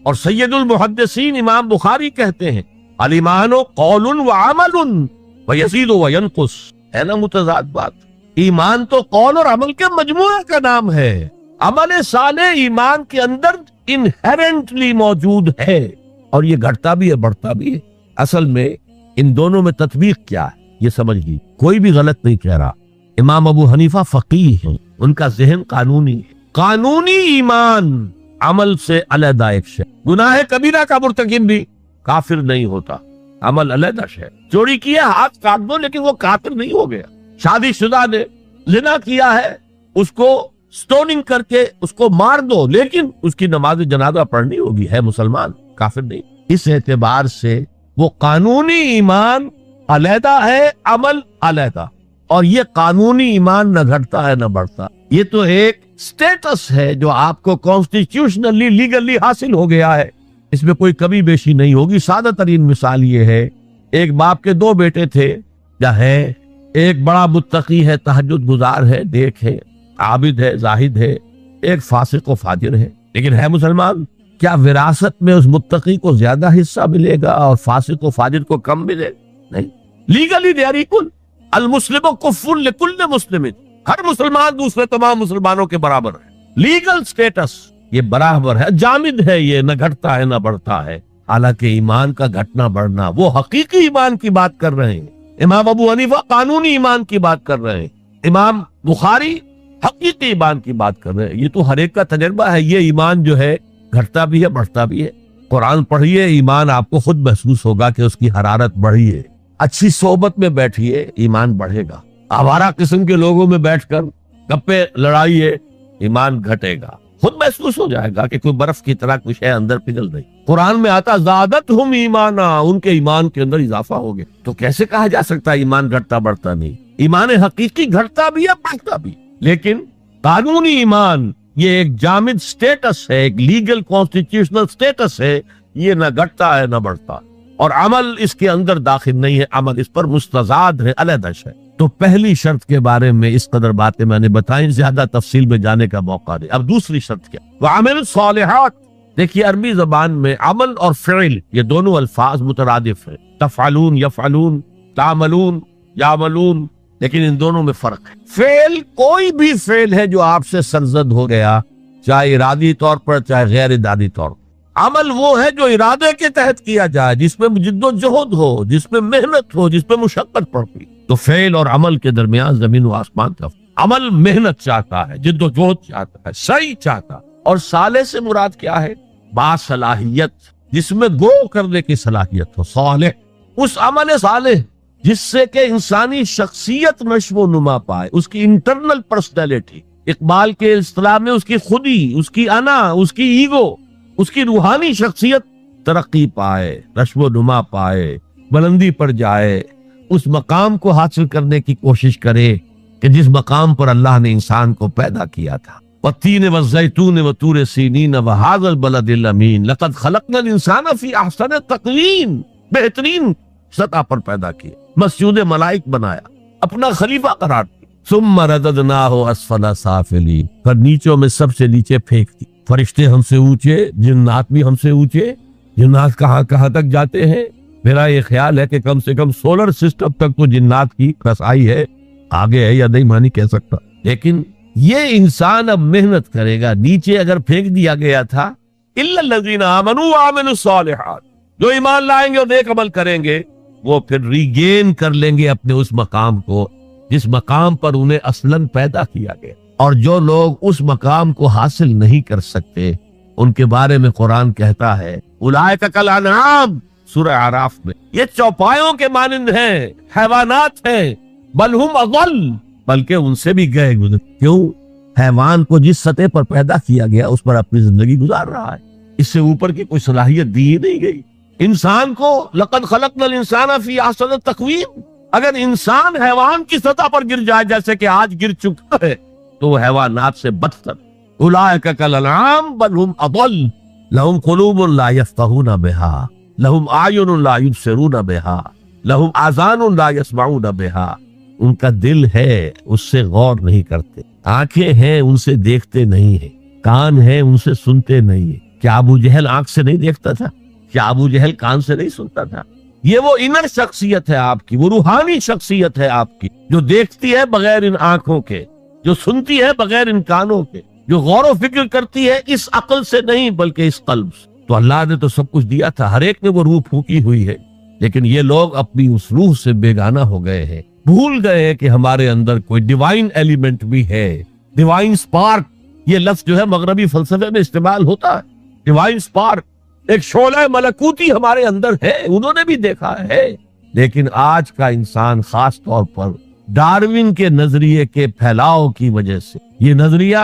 اور سید المحدثین امام بخاری کہتے ہیں الایمان قول وعمل ویزید وینقص۔ ہے نا متضاد بات؟ ایمان تو قول اور عمل کے مجموعے کا نام ہے، عمل صالح ایمان کے اندر انہیرنٹلی موجود ہے، اور یہ گھٹتا بھی ہے بڑھتا بھی ہے۔ اصل میں ان دونوں میں تطبیق کیا ہے یہ سمجھ لی، کوئی بھی غلط نہیں کہہ رہا۔ امام ابو حنیفہ فقیہ ہیں، ان کا ذہن قانونی ہے۔ قانونی ایمان عمل سے علیحدہ ایک شے، گناہ کبیرہ کا مرتکب بھی کافر نہیں ہوتا، عمل علیحدہ شے۔ چوری کیا ہاتھ کاٹ دو لیکن وہ کافر نہیں ہو گیا۔ شادی شدہ نے زنا کیا ہے، اس کو سٹوننگ کر کے اس کو مار دو، لیکن اس کی نماز جنازہ پڑھنی ہوگی، ہے مسلمان، کافر نہیں۔ اس اعتبار سے وہ قانونی ایمان علیحدہ ہے، عمل علیحدہ، اور یہ قانونی ایمان نہ گھٹتا ہے نہ بڑھتا۔ یہ تو ایک سٹیٹس ہے جو آپ کو کانسٹیٹیوشنلی لیگلی حاصل ہو گیا ہے، اس میں کوئی کمی بیشی نہیں ہوگی۔ سادہ ترین مثال یہ ہے، ایک باپ کے 2 بیٹے تھے، یا ہے، ایک بڑا متقی ہے، تہجد گزار ہے، نیک ہے، عابد ہے، زاہد ہے، ایک فاسق و فاجر ہے، لیکن ہے مسلمان۔ کیا وراثت میں اس متقی کو زیادہ حصہ ملے گا اور فاسق و فاجر کو کم ملے گا؟ نہیں، لیگلی دے آر ایکول۔ المسلم کف لکل مسلم، ہر مسلمان دوسرے تمام مسلمانوں کے برابر ہے۔ لیگل سٹیٹس یہ برابر ہے، جامد ہے، یہ نہ گھٹتا ہے نہ بڑھتا ہے۔ حالانکہ ایمان کا گھٹنا بڑھنا، وہ حقیقی ایمان کی بات کر رہے ہیں، امام ابو حنیفہ قانونی ایمان کی بات کر رہے ہیں، امام بخاری حقیقی ایمان کی بات کر رہے ہیں۔ یہ تو ہر ایک کا تجربہ ہے، یہ ایمان جو ہے گھٹتا بھی ہے بڑھتا بھی ہے۔ قرآن پڑھیے، ایمان آپ کو خود محسوس ہوگا کہ اس کی حرارت بڑھی ہے۔ اچھی صحبت میں بیٹھیے، ایمان بڑھے گا۔ آوارہ قسم کے لوگوں میں بیٹھ کر گپے لڑائیے، ایمان گھٹے گا۔ خود محسوس ہو جائے گا کہ کوئی برف کی طرح کچھ ہے اندر پگھل رہی۔ قرآن میں آتا زادتہم ایمانا، ان کے ایمان کے اندر اضافہ ہو گیا۔ تو کیسے کہا جا سکتا ہے ایمان گھٹتا بڑھتا نہیں؟ ایمان حقیقی گھٹتا بھی ہے بڑھتا بھی، لیکن قانونی ایمان یہ ایک جامد سٹیٹس ہے، ایک لیگل کانسٹیٹیوشنل سٹیٹس ہے، یہ نہ گھٹتا ہے نہ بڑھتا، اور عمل اس کے اندر داخل نہیں ہے، عمل اس پر مستضاد ہے، علیحدہ ہے۔ تو پہلی شرط کے بارے میں اس قدر باتیں میں نے بتائیں، زیادہ تفصیل میں جانے کا موقع دے۔ اب دوسری شرط کیا؟ وَعَمِلُوا الصَّالِحَاتِ۔ دیکھیے عربی زبان میں عمل اور فعل یہ دونوں الفاظ مترادف ہیں، تفعلون یفعلون، تعملون یعملون، لیکن ان دونوں میں فرق ہے۔ فعل کوئی بھی فعل ہے جو آپ سے سرزد ہو گیا، چاہے ارادی طور پر چاہے غیر ارادی طور پر۔ عمل وہ ہے جو ارادے کے تحت کیا جائے، جس میں جد و جہد ہو، جس میں محنت ہو، جس میں مشقت پڑتی۔ تو فعل اور عمل کے درمیان زمین و آسمان کا فرق۔ عمل محنت چاہتا ہے، جد و جہد چاہتا ہے، سعی چاہتا ہے۔ اور صالح سے مراد کیا ہے؟ باصلاحیت، جس میں گو کرنے کی صلاحیت ہو، صالح اس عمل صالح جس سے کہ انسانی شخصیت نشو و نما پائے، اس کی انٹرنل پرسنالٹی، اقبال کے اصطلاح میں اس کی خودی، اس کی انا، اس کی ایگو، اس کی روحانی شخصیت ترقی پائے، نشو و نما پائے، بلندی پر جائے، اس مقام کو حاصل کرنے کی کوشش کرے کہ جس مقام پر اللہ نے انسان کو پیدا کیا تھا۔ والتین والزیتون وطور سینین وہذا البلد الامین لقد خلقنا الانسان فی احسن تقویم، بہترین سطح پر پیدا کیا، مسجود ملائک بنایا، اپنا خلیفہ قرار دیا۔ ثم رددناہ اسفل سافلین، پھر نیچوں میں سب سے نیچے پھینک دی۔ فرشتے ہم سے اونچے، جنات بھی ہم سے اونچے، جنات کہاں کہاں تک جاتے ہیں؟ میرا یہ خیال ہے کہ کم سے کم سولر سسٹم تک تو جنات کی رسائی ہے، آگے ہے یا نہیں میں نہیں کہہ سکتا، لیکن یہ انسان اب محنت کرے گا۔ نیچے اگر پھینک دیا گیا تھا الا الذین آمنوا وعملوا الصالحات، جو ایمان لائیں گے اور نیک عمل کریں گے وہ پھر ریگین کر لیں گے اپنے اس مقام کو جس مقام پر انہیں اصلاً پیدا کیا گیا۔ اور جو لوگ اس مقام کو حاصل نہیں کر سکتے ان کے بارے میں قرآن کہتا ہے اولئک کالانعام، سورہ اعراف میں، یہ چوپایوں کے مانند ہیں، حیوانات ہیں، بل ہم اضل، بلکہ ان سے بھی گئے گزر۔ کیوں؟ حیوان کو جس سطح پر پیدا کیا گیا اس پر اپنی زندگی گزار رہا ہے، اس سے اوپر کی کوئی صلاحیت دی ہی نہیں گئی۔ انسان کو لقد خلقنا الانسان فی احسن تقویم، اگر انسان حیوان کی سطح پر گر جائے جیسے کہ آج گر چکا ہے تو وہ حیوانات سے بدتر۔ اولئک کالانعام بل ہم اضل، لہم قلوب لا یفقہون بہا، لہم اعین لا یبصرون بہا، لہم آذان لا یسمعون بہا۔ ان کا دل ہے اس سے غور نہیں کرتے، آنکھیں ہیں ان سے دیکھتے نہیں ہیں، کان ہیں ان سے سنتے نہیں ہیں۔ کیا ابو جہل آنکھ سے نہیں دیکھتا تھا؟ کیا ابو جہل کان سے نہیں سنتا تھا؟ یہ وہ انر شخصیت ہے آپ کی، وہ روحانی شخصیت ہے آپ کی، جو دیکھتی ہے بغیر ان آنکھوں کے، جو سنتی ہے بغیر ان کانوں کے، جو غور و فکر کرتی ہے اس عقل سے نہیں بلکہ اس قلب سے۔ تو اللہ نے تو سب کچھ دیا تھا، ہر ایک نے وہ روح پھونکی ہوئی ہے، لیکن یہ لوگ اپنی اس روح سے بیگانہ ہو گئے ہیں، بھول گئے ہیں کہ ہمارے اندر کوئی ڈیوائن ایلیمنٹ بھی ہے، ڈیوائن سپارک۔ یہ لفظ جو ہے مغربی فلسفے میں استعمال ہوتا ہے، ڈیوائن سپارک، ایک شعلہ ملکوتی ہمارے اندر ہے، انہوں نے بھی دیکھا ہے۔ لیکن آج کا انسان خاص طور پر ڈارون کے نظریے کے پھیلاؤ کی وجہ سے، یہ نظریہ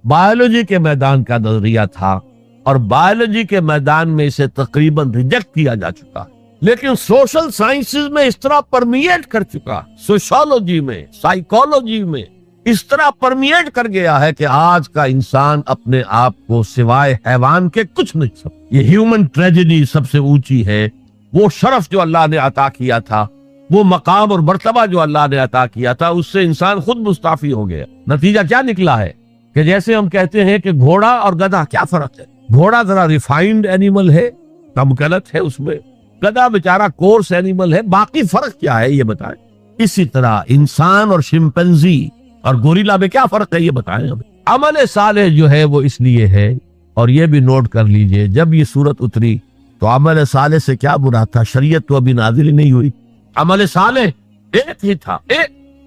بایولوجی کے میدان کا نظریہ تھا اور بایولوجی کے میدان میں اسے تقریباً ریجیکٹ کیا جا چکا، لیکن سوشل سائنسز میں اس طرح پرمیٹ کر چکا، سوشولوجی میں، سائیکولوجی میں اس طرح پرمیٹ کر گیا ہے کہ آج کا انسان اپنے آپ کو سوائے حیوان کے کچھ نہیں سمجھتا۔ یہ ہیومن ٹریجڈی سب سے اونچی ہے، وہ شرف جو اللہ نے عطا کیا تھا، وہ مقام اور مرتبہ جو اللہ نے عطا کیا تھا، اس سے انسان خود مستعفی ہو گیا۔ نتیجہ کیا نکلا ہے کہ جیسے ہم کہتے ہیں کہ گھوڑا اور گدھا کیا فرق ہے؟ گھوڑا ذرا ریفائنڈ اینیمل ہے، کم غلط ہے اس میں، گدھا بیچارہ کورس اینیمل ہے، باقی فرق کیا ہے یہ بتائیں۔ اسی طرح انسان اور شمپینزی اور گوریلا میں کیا فرق ہے یہ بتائیں ہمیں۔ عمل صالح جو ہے وہ اس لیے ہے، اور یہ بھی نوٹ کر لیجئے جب یہ صورت اتری تو عمل صالح سے کیا مراد تھا؟ شریعت تو ابھی نازل ہی نہیں ہوئی، عمل صالح ایک ہی تھا،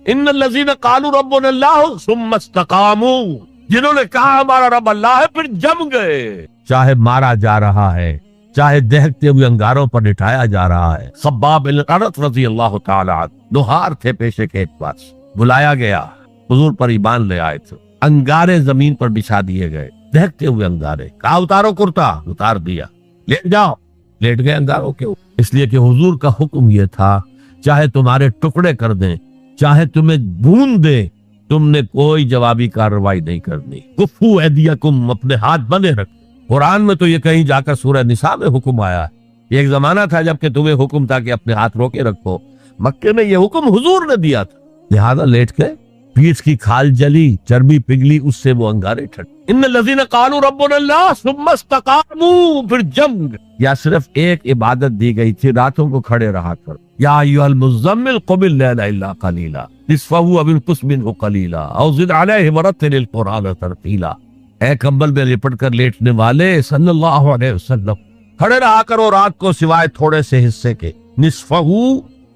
ان الذین قالوا ربنا اللہ ثم استقاموا، جنہوں نے کہا ہمارا رب اللہ ہے پھر جم گئے، چاہے مارا جا رہا ہے، چاہے دہکتے ہوئے انگاروں پر لٹایا جا رہا ہے۔ خباب بن الارت رضی اللہ تعالی عنہ لوہار تھے پیشے کے اعتبار سے، بلایا گیا، حضور پر ایمان لے آئے تھے، انگارے زمین پر بچھا دیے گئے، دہکتے ہوئے انگارے، کہا اتارو کرتا، اتار دیا، لیٹ جاؤ، لیٹ گئے انگاروں کے اوپر، اس لیے کہ حضور کا حکم یہ تھا چاہے تمہارے ٹکڑے کر دیں، چاہے تمہیں بھون دیں، تم نے کوئی جوابی کارروائی نہیں کرنی۔ کفو ایدیکم، اپنے ہاتھ بندے رکھ۔ قرآن میں تو یہ کہیں جا کر سورہ نساء میں حکم آیا ہے، ایک زمانہ تھا جب کہ تمہیں حکم تھا کہ اپنے ہاتھ روکے رکھو، مکے میں یہ حکم حضور نے دیا تھا، لہذا لیٹ کے پیٹھ کی کھال جلی، چربی پگھلی، اس سے وہ انگارے ٹھٹ۔ ان الذین قالوا ربنا اللہ ثم استقاموا، پھر جم گئے۔ یا صرف ایک عبادت دی گئی تھی، راتوں کو کھڑے رہا کر، یا ایھا المزمل قم اللیل الا قلیلا نصفہ او انقص منہ قلیلا او زد علیہ ورتل القرآن ترتیلا۔ اے کمبل میں لپٹ کر لیٹنے والے صلی اللہ علیہ وسلم، کھڑے رہا کرو رات کو سوائے تھوڑے سے حصے کے، نصفہ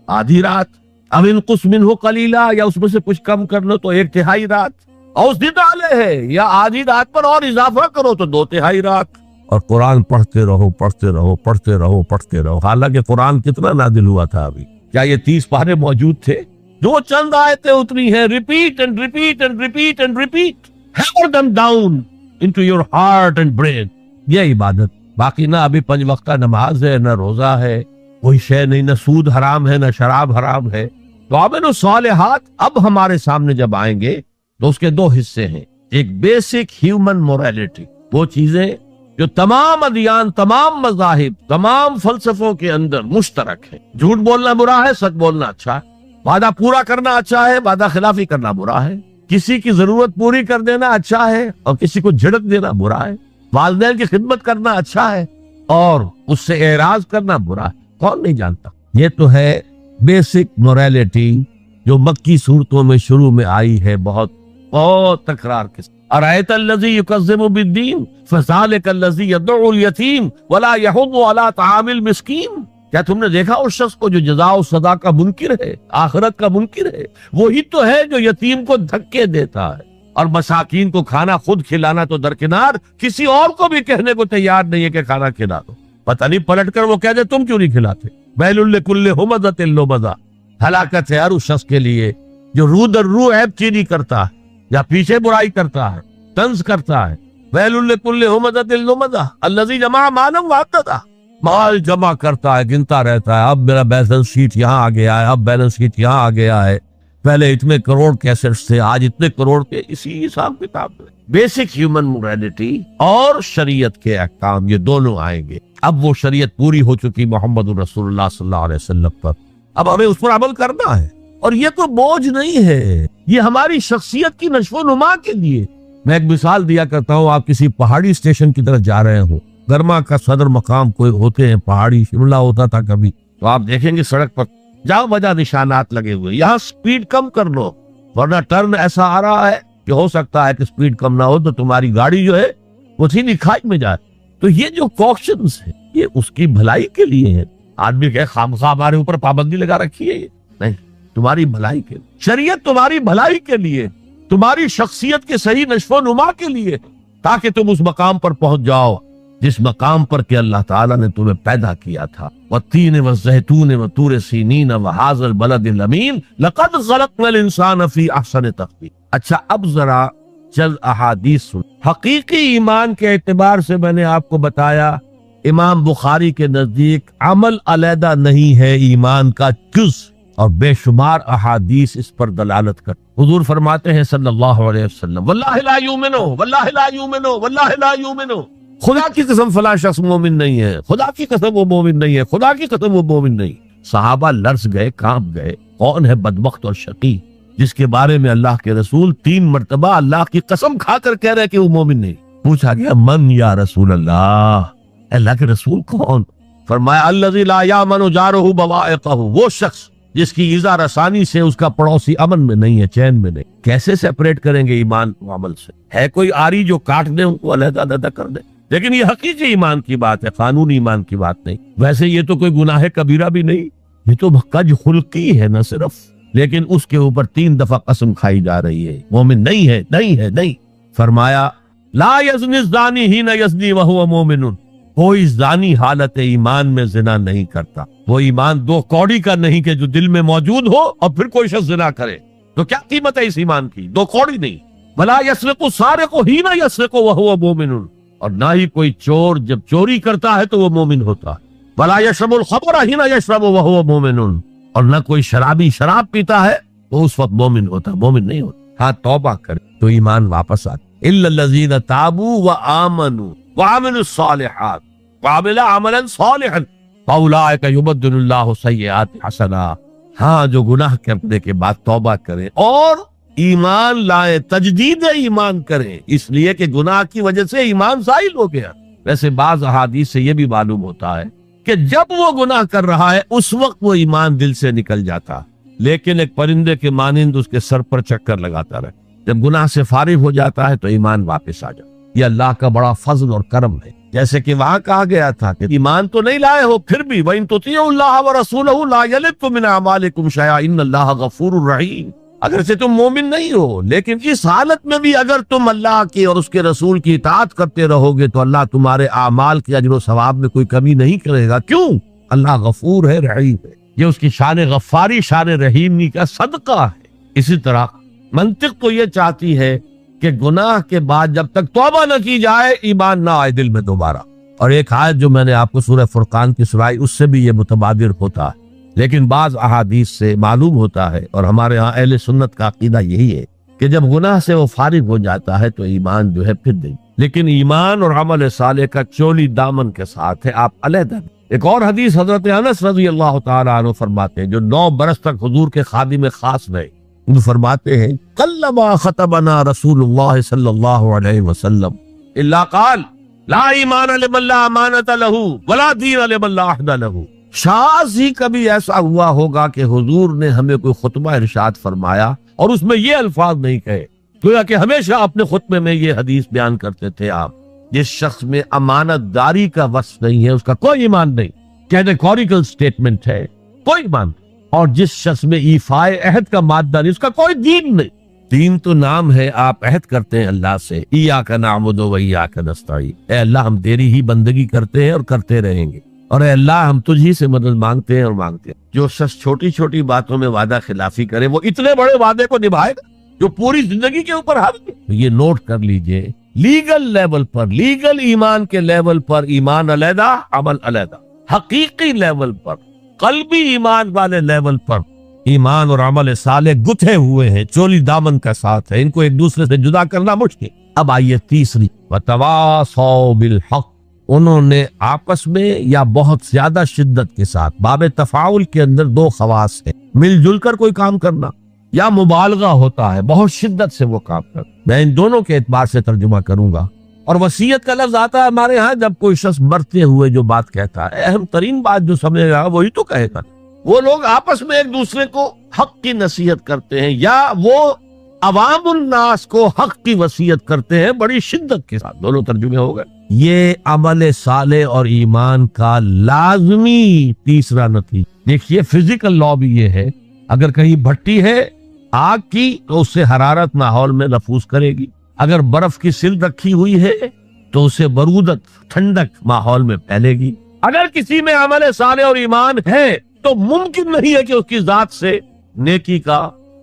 آدھی رات، او انقص منہ قلیلا یا اس میں سے کچھ کم کر لو تو ایک تہائی رات، او زد علیہ یا آدھی رات پر اور اضافہ کرو تو دو تہائی رات، اور قرآن پڑھتے رہو پڑھتے رہو پڑھتے رہو پڑھتے رہو. حالانکہ قرآن کتنا نازل ہوا تھا ابھی؟ کیا یہ 30 پارے موجود تھے؟ جو چند آیتیں اتری ہیں، repeat and repeat and repeat and repeat, hammer them down into your heart and brain. یہ عبادت. باقی نہ ابھی 5 وقتہ نماز ہے، نہ روزہ ہے، کوئی شے نہیں، نہ سود حرام ہے، نہ شراب حرام ہے. تو عامل الصالحات اب ہمارے سامنے جب آئیں گے تو اس کے 2 حصے ہیں. ایک بیسک ہیومن موریلٹی، وہ چیزیں جو تمام ادیان، تمام مذاہب، تمام فلسفوں کے اندر مشترک ہیں. جھوٹ بولنا برا ہے، سچ بولنا اچھا ہے. وعدہ پورا کرنا اچھا ہے، وعدہ خلافی کرنا برا ہے. کسی کی ضرورت پوری کر دینا اچھا ہے اور کسی کو جھڑک دینا برا ہے. والدین کی خدمت کرنا اچھا ہے اور اس سے اعراض کرنا برا ہے. کون نہیں جانتا؟ یہ تو ہے بیسک موریلٹی جو مکی صورتوں میں شروع میں آئی ہے، بہت تکرار کے ساتھ. ارأیت الذی یکذب بالدین فذلک الذی یدعو الیتیم ولا یحض علی طعام المسکین. کیا تم نے دیکھا اس شخص کو جو جزا و سزا کا منکر ہے، آخرت کا منکر ہے؟ وہی تو ہے جو یتیم کو دھکے دیتا ہے اور مساکین کو کھانا خود کھلانا تو درکنار، کسی اور کو بھی کہنے کو تیار نہیں ہے کہ کھانا کھلا دو. پتہ نہیں پلٹ کر وہ کہہ دے تم کیوں نہیں کھلاتے. ویل لکل ہمزۃ لمزہ، ہلاکت ہے ہر اس شخص کے لیے جو رو در رو عیب چینی کرتا ہے یا پیچھے برائی کرتا ہے، طنز کرتا ہے. ویل لکل ہمزۃ لمزہ الذی جمع مالا وعددہ، مال جمع کرتا ہے، گنتا رہتا ہے. اب میرا بیلنس شیٹ یہاں آ گیا ہے، اب بیلنس شیٹ یہاں آ گیا ہے، پہلے اتنے کروڑ کے ایسٹس تھے، آج اتنے کروڑ کے. اسی حساب کتاب میں بیسک ہیومن موریلٹی اور شریعت کے احکام یہ دونوں آئیں گے. اب وہ شریعت پوری ہو چکی محمد رسول اللہ صلی اللہ علیہ وسلم پر، اب ہمیں اس پر عمل کرنا ہے. اور یہ کوئی بوجھ نہیں ہے، یہ ہماری شخصیت کی نشو و نما کے لیے. میں ایک مثال دیا کرتا ہوں. آپ کسی پہاڑی اسٹیشن کی طرف جا رہے ہوں، گرما کا صدر مقام کوئی ہوتے ہیں، پہاڑی شملہ ہوتا تھا کبھی، تو آپ دیکھیں گے سڑک پر جاؤ بجا نشانات لگے ہوئے. یہاں سپیڈ کم کر لو ورنہ ٹرن ایسا آ رہا ہے کہ ہو سکتا ہے کہ سپیڈ کم نہ ہو تو تمہاری گاڑی جو ہے وہ سیدھی کھائی میں جائے. تو یہ جو کوشچنز ہیں یہ اس کی بھلائی کے لیے ہے. آدمی کہ خامخواہ ہمارے اوپر پابندی لگا رکھی ہے، یہ نہیں، تمہاری بھلائی کے لیے. شریعت تمہاری بھلائی کے لیے، تمہاری شخصیت کے صحیح نشو و نما کے لیے، تاکہ تم اس مقام پر پہنچ جاؤ جس مقام پر کہ اللہ تعالیٰ نے تمہیں پیدا کیا تھا. والتین والزیتون وطور سینین وہذا البلد الامین لقد خلقنا الانسان فی احسن تقویم. اچھا اب ذرا چند احادیث سن. حقیقی ایمان کے اعتبار سے میں نے آپ کو بتایا امام بخاری کے نزدیک عمل علیحدہ نہیں ہے، ایمان کا جز، اور بے شمار احادیث اس پر دلالت کر. حضور فرماتے ہیں صلی اللہ علیہ وسلم واللہ لا یؤمنو واللہ لا یؤمنو واللہ لا یؤمنو، خدا کی قسم فلاں شخص مومن نہیں ہے، خدا کی قسم وہ مومن نہیں ہے، خدا کی قسم وہ مومن نہیں. صحابہ لرز گئے، کانپ گئے. کون ہے بدبخت اور شقی جس کے بارے میں اللہ کے رسول 3 مرتبہ اللہ کی قسم کھا کر کہہ رہے کہ وہ مومن نہیں؟ پوچھا گیا من یا رسول اللہ، اللہ کے رسول کون؟ فرمایا الذی لا یامن جارہ بوائقہ، وہ شخص جس کی ایذا رسانی سے اس کا پڑوسی امن میں نہیں ہے، چین میں نہیں. کیسے سیپریٹ کریں گے ایمان و عمل سے؟ ہے کوئی آری جو کاٹ دے ان کو علیحدہ علیحدہ کر دے؟ لیکن یہ حقیقی ایمان کی بات ہے، قانون ایمان کی بات نہیں. ویسے یہ تو کوئی گناہ کبیرہ بھی نہیں، یہ تو کج خلقی ہے نہ صرف، لیکن اس کے اوپر 3 دفعہ قسم کھائی جا رہی ہے مومن نہیں ہے، نہیں ہے، نہیں. فرمایا لا یزنی الزانی حین یزنی وہو مومن، کوئی زانی حالت ایمان میں زنا نہیں کرتا. وہ ایمان 2 کوڑی کا نہیں کہ جو دل میں موجود ہو اور پھر کوئی شخص زنا کرے، تو کیا قیمت ہے اس ایمان کی؟ 2 کوڑی نہیں. ولا یسرق السارق حین یسرق وہو مومن، اور نہ ہی کوئی چور جب چوری کرتا ہے تو وہ مومن ہوتا ہے. ولا یشرب الخمر حین یشرب وہو مومن، اور نہ کوئی شرابی شراب پیتا ہے تو اس وقت مومن ہوتا، مومن نہیں ہوتا. ہاں توبہ کرے تو ایمان واپس آتا. الا الذین تابوا وآمنوا وعملوا الصالحات وعملوا عملا صالحا فاولئک یبدل اللہ سیئات حسنات. ہاں جو گناہ کرنے کے بعد توبہ کریں اور ایمان لائیں، تجدید ایمان کریں، اس لیے کہ گناہ کی وجہ سے ایمان زائل ہو گیا. ویسے بعض احادیث سے یہ بھی معلوم ہوتا ہے کہ جب وہ گناہ کر رہا ہے اس وقت وہ ایمان دل سے نکل جاتا، لیکن ایک پرندے کے مانند اس کے سر پر چکر لگاتا رہے. جب گناہ سے فارغ ہو جاتا ہے تو ایمان واپس آ جاتا. یہ اللہ کا بڑا فضل اور کرم ہے. جیسے کہ وہاں کہا گیا تھا کہ ایمان تو نہیں لائے ہو پھر بھی وَإِن تُطِيعُوا اللَّهَ وَرَسُولَهُ لَا يَلِتْكُم مِّنْ أَعْمَالِكُمْ شَيْئًا إِنَّ اللَّهَ غَفُورٌ رَحِيمٌ. اگرچہ تم مومن نہیں ہو، لیکن اس حالت میں بھی اگر تم اللہ کی اور اس کے رسول کی اطاعت کرتے رہو گے تو اللہ تمہارے اعمال کے اجر و ثواب میں کوئی کمی نہیں کرے گا۔ کیوں؟ اللہ غفور ہے، رحیم ہے۔ یہ اس کی شان غفاری، شان رحیمی کا صدقہ ہے۔ اسی طرح منطق تو یہ چاہتی ہے کہ گناہ کے بعد جب تک توبہ نہ کی جائے ایمان نہ آئے دل میں دوبارہ۔ اور ایک آیت جو میں نے آپ کو سورہ فرقان کی سنائی اس سے بھی یہ متبادر ہوتا ہے، لیکن بعض احادیث سے معلوم ہوتا ہے، اور ہمارے ہاں اہل سنت کا عقیدہ یہی ہے کہ جب گناہ سے وہ فارغ ہو جاتا ہے تو ایمان جو ہے پھر نہیں۔ لیکن ایمان اور عمل صالح کا چولی دامن کے ساتھ ہے، آپ علیحدہ۔ ایک اور حدیث حضرت انس رضی اللہ تعالیٰ عنہ فرماتے ہیں، جو 9 برس تک حضور کے خادم خاص رہے، وہ فرماتے ہیں قلما خطبنا رسول اللہ صلی اللہ علیہ وسلم الا قال لا ایمان لمن لا امانۃ له ولا دین لمن لا عہد له۔ شاذ ہی کبھی ایسا ہوا ہوگا کہ حضور نے ہمیں کوئی خطبہ ارشاد فرمایا اور اس میں یہ الفاظ نہیں کہے، گویا کہ ہمیشہ اپنے خطبے میں یہ حدیث بیان کرتے تھے آپ، جس شخص میں امانت داری کا وصف نہیں ہے اس کا کوئی ایمان نہیں، کیٹیگوریکل سٹیٹمنٹ ہے، کوئی ایمان نہیں۔ اور جس شخص میں ایفائے عہد کا مادہ نہیں اس کا کوئی دین نہیں۔ دین تو نام ہے، آپ عہد کرتے ہیں اللہ سے، ایاک نعبد و ایاک نستعین، اے اللہ ہم تیری ہی بندگی کرتے ہیں اور کرتے رہیں گے، اور اے اللہ ہم تجھ ہی سے مدد مانگتے ہیں اور مانگتے ہیں۔ جو شخص چھوٹی چھوٹی باتوں میں وعدہ خلافی کرے وہ اتنے بڑے وعدے کو نبھائے گا جو پوری زندگی کے اوپر حاوی ہے۔ یہ نوٹ کر لیجئے، لیگل لیول پر، لیگل ایمان کے لیول پر ایمان علیحدہ، عمل علیحدہ، حقیقی لیول پر، قلبی ایمان والے لیول پر ایمان اور عمل صالح گتھے ہوئے ہیں، چولی دامن کا ساتھ ہے، ان کو ایک دوسرے سے جدا کرنا مشکل۔ اب آئیے تیسری، وَتَوَاصَوْا بِالْحَقِّ، انہوں نے آپس میں یا بہت زیادہ شدت کے ساتھ، باب تفاعل کے اندر 2 خواص ہیں، مل جل کر کوئی کام کرنا یا مبالغہ ہوتا ہے، بہت شدت سے وہ کام کرنا۔ میں ان دونوں کے اعتبار سے ترجمہ کروں گا۔ اور وصیت کا لفظ آتا ہے ہمارے ہاں جب کوئی شخص مرتے ہوئے جو بات کہتا ہے، اہم ترین بات جو سمجھے گا وہی تو کہے گا۔ وہ لوگ آپس میں ایک دوسرے کو حق کی نصیحت کرتے ہیں یا وہ عوام الناس کو حق کی وصیت کرتے ہیں بڑی شدت کے ساتھ، دونوں ترجمے ہو گئے۔ یہ عمل صالح اور ایمان کا لازمی تیسرا نتیجہ۔ دیکھیے فزیکل لا بھی یہ ہے، اگر کہیں بھٹی ہے آگ کی تو اس سے حرارت ماحول میں نفوذ کرے گی، اگر برف کی سل رکھی ہوئی ہے تو اسے برودت، ٹھنڈک ماحول میں پھیلے گی۔ اگر کسی میں عمل صالح اور ایمان ہے تو ممکن نہیں ہے کہ اس کی ذات سے نیکی کا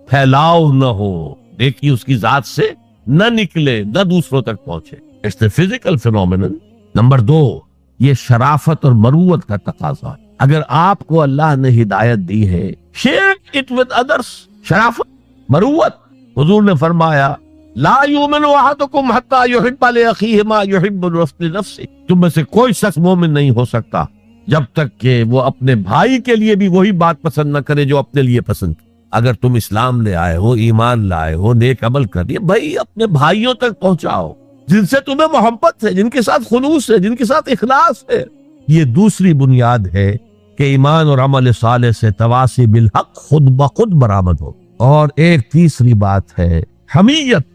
پھیلاؤ نہ ہو، نیکی اس کی ذات سے نہ نکلے، نہ دوسروں تک پہنچے۔ It's a physical phenomenon. Number 2، یہ شرافت اور مروت کا تقاضا ہے۔ اگر آپ کو اللہ نے ہدایت دی ہے، شیئر اٹ ود ادرس، شرافت، مروت۔ حضور نے فرمایا لا یؤمن احدکم حتی یحب لاخیہ ما یحب لنفسہ، تم میں سے کوئی شخص مومن نہیں ہو سکتا جب تک کہ وہ اپنے بھائی کے لیے بھی وہی بات پسند نہ کرے جو اپنے لیے پسند۔ اگر تم اسلام لے آئے ہو، ایمان لائے ہو، نیک عمل کر دیے، بھائی اپنے بھائیوں تک پہنچاؤ جن سے تمہیں محبت ہے، جن کے ساتھ خلوص ہے، جن کے ساتھ اخلاص ہے۔ یہ دوسری بنیاد ہے کہ ایمان اور عمل صالح سے تواصی بالحق خود بخود برآمد ہو۔ اور ایک تیسری بات ہے حمیت۔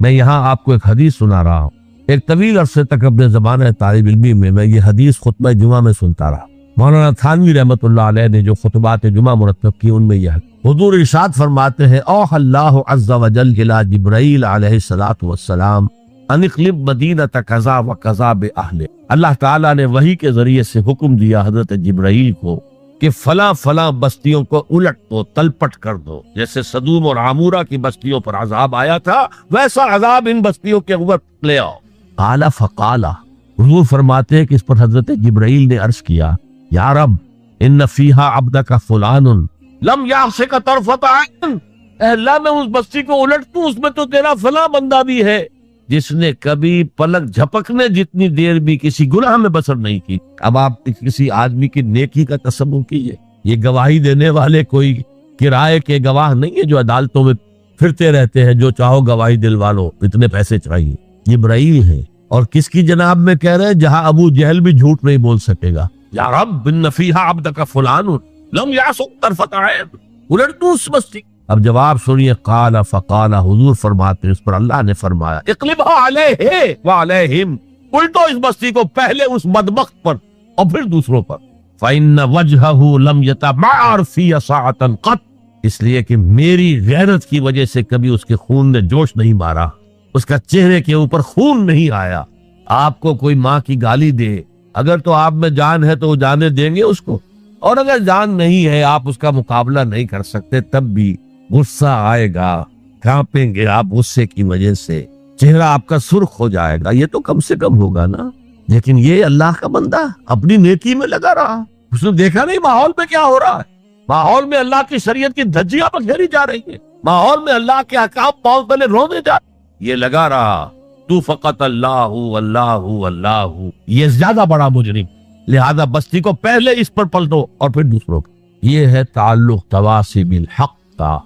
میں یہاں آپ کو ایک حدیث سنا رہا ہوں، ایک طویل عرصے تک اپنے زمانہ طالب علمی میں یہ حدیث خطبہ جمعہ میں سنتا رہا۔ مولانا تھانوی رحمۃ اللہ علیہ نے جو خطبات جمعہ مرتب کی ان میں یہ حضور ارشاد فرماتے ہیں اوحى اللہ عز وجل الى جبرائیل علیہ الصلوۃ والسلام ان اقلب مدینۃ کذا وکذا باہلہ، اللہ تعالیٰ نے وحی کے ذریعے سے حکم دیا حضرت جبرائیل کو کہ فلاں فلاں بستیوں کو الٹ دو، تلپٹ کر دو، جیسے سدوم اور عمورہ کی بستیوں پر عذاب آیا تھا ویسا عذاب ان بستیوں کے اوپر لے آؤ۔ قال فقال، حضور فرماتے ہیں کہ اس پر حضرت جبرائیل نے عرض کیا یا رب ان فیہا عبدک فلان لم یعصک طرفۃ عین، اے اللہ میں اس بستی کو الٹ دوں، اس میں تو تیرا فلاں بندہ بھی ہے جس نے کبھی پلک جھپکنے جتنی دیر بھی کسی گناہ میں بسر نہیں کی۔ اب آپ کسی آدمی کی نیکی کا تصور کیجئے، یہ گواہی دینے والے کوئی کرائے کے گواہ نہیں ہے جو عدالتوں میں پھرتے رہتے ہیں، جو چاہو گواہی دلوا لو، اتنے پیسے چاہیے۔ جبرائیل ہے، اور کس کی جناب میں کہہ رہے ہیں؟ جہاں ابو جہل بھی جھوٹ نہیں بول سکے گا۔ یا رب ان فیہا عبدک فلان لم یعصک طرفۃ عین، الٹ دوں اس بستی۔ اب جواب سنیے، قال فقال، حضور فرماتے اس پر اللہ نے فرمایا اقلبها علیہ وعلیہم، الٹو اس بستی کو پہلے اس بدبخت پر اور پھر دوسروں پر۔ فإن وجہہ لم یتمعر فی ساعۃ قط، اس لیے کہ میری غیرت کی وجہ سے کبھی اس کے خون نے جوش نہیں مارا، اس کا چہرے کے اوپر خون نہیں آیا۔ آپ کو کوئی ماں کی گالی دے، اگر تو آپ میں جان ہے تو وہ جانے دیں گے اس کو، اور اگر جان نہیں ہے، آپ اس کا مقابلہ نہیں کر سکتے، تب بھی غصہ آئے گا، کانپیں گے آپ غصے کی وجہ سے، چہرہ آپ کا سرخ ہو جائے گا، یہ تو کم سے کم ہوگا نا۔ لیکن یہ اللہ کا بندہ اپنی نیکی میں لگا رہا، اس نے دیکھا نہیں ماحول میں کیا ہو رہا ہے، ماحول میں اللہ کی شریعت کی دھجیاں بکھیری جا رہی ہیں، ماحول میں اللہ کے احکام پاؤں تلے رونے جا رہے، یہ لگا رہا تو فقط اللہ اللہ اللہ، یہ زیادہ بڑا مجرم، لہذا بستی کو پہلے اس پر پلٹو اور پھر دوسروں کو۔ یہ ہے تعلق تواصی بالحق کا،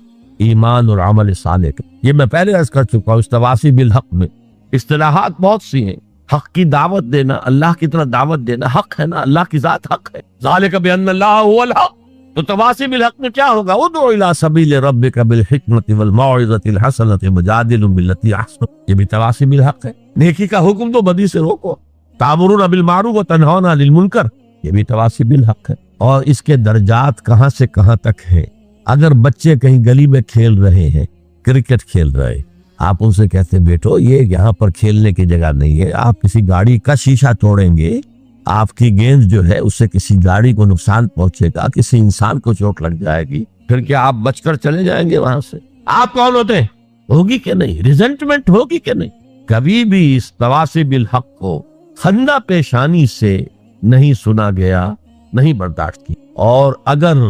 ایمان اور عمل صالح کا۔ یہ میں پہلے عرض کر چکا ہوں، اس تواصی بالحق میں اصطلاحات بہت سی ہیں۔ حق کی دعوت دینا، اللہ کی طرح دعوت دینا حق ہے نا، اللہ کی ذات حق ہے، ذالک بان اللہ هو الحق۔ تو تواصی بالحق میں کیا ہوگا؟ ادعو الی سبیل ربک بالحکمۃ والموعظۃ الحسنۃ وجادلہم باللتی احسن، یہ بھی تواصی بالحق ہے۔ نیکی کا حکم تو بدی سے روکو، تأمرون بالمعروف وتنہون عن المنکر، یہ بھی تواصی بالحق ہے۔ اور اس کے درجات کہاں سے کہاں تک ہے۔ اگر بچے کہیں گلی میں کھیل رہے ہیں، کرکٹ کھیل رہے، آپ ان سے کہتے ہیں بیٹو یہ یہاں پر کھیلنے کی جگہ نہیں ہے، آپ کسی گاڑی کا شیشہ توڑیں گے، آپ کی گیند جو ہے اس سے کسی گاڑی کو نقصان پہنچے گا، کسی انسان کو چوٹ لگ جائے گی، پھر کیا آپ بچ کر چلے جائیں گے وہاں سے؟ آپ کون ہوتے ہیں؟ ہوگی کہ نہیں؟ ریزنٹمنٹ ہوگی کہ نہیں؟ کبھی بھی اس تواصی بالحق کو خندہ پیشانی سے نہیں سنا گیا، نہیں برداشت کی۔ اور اگر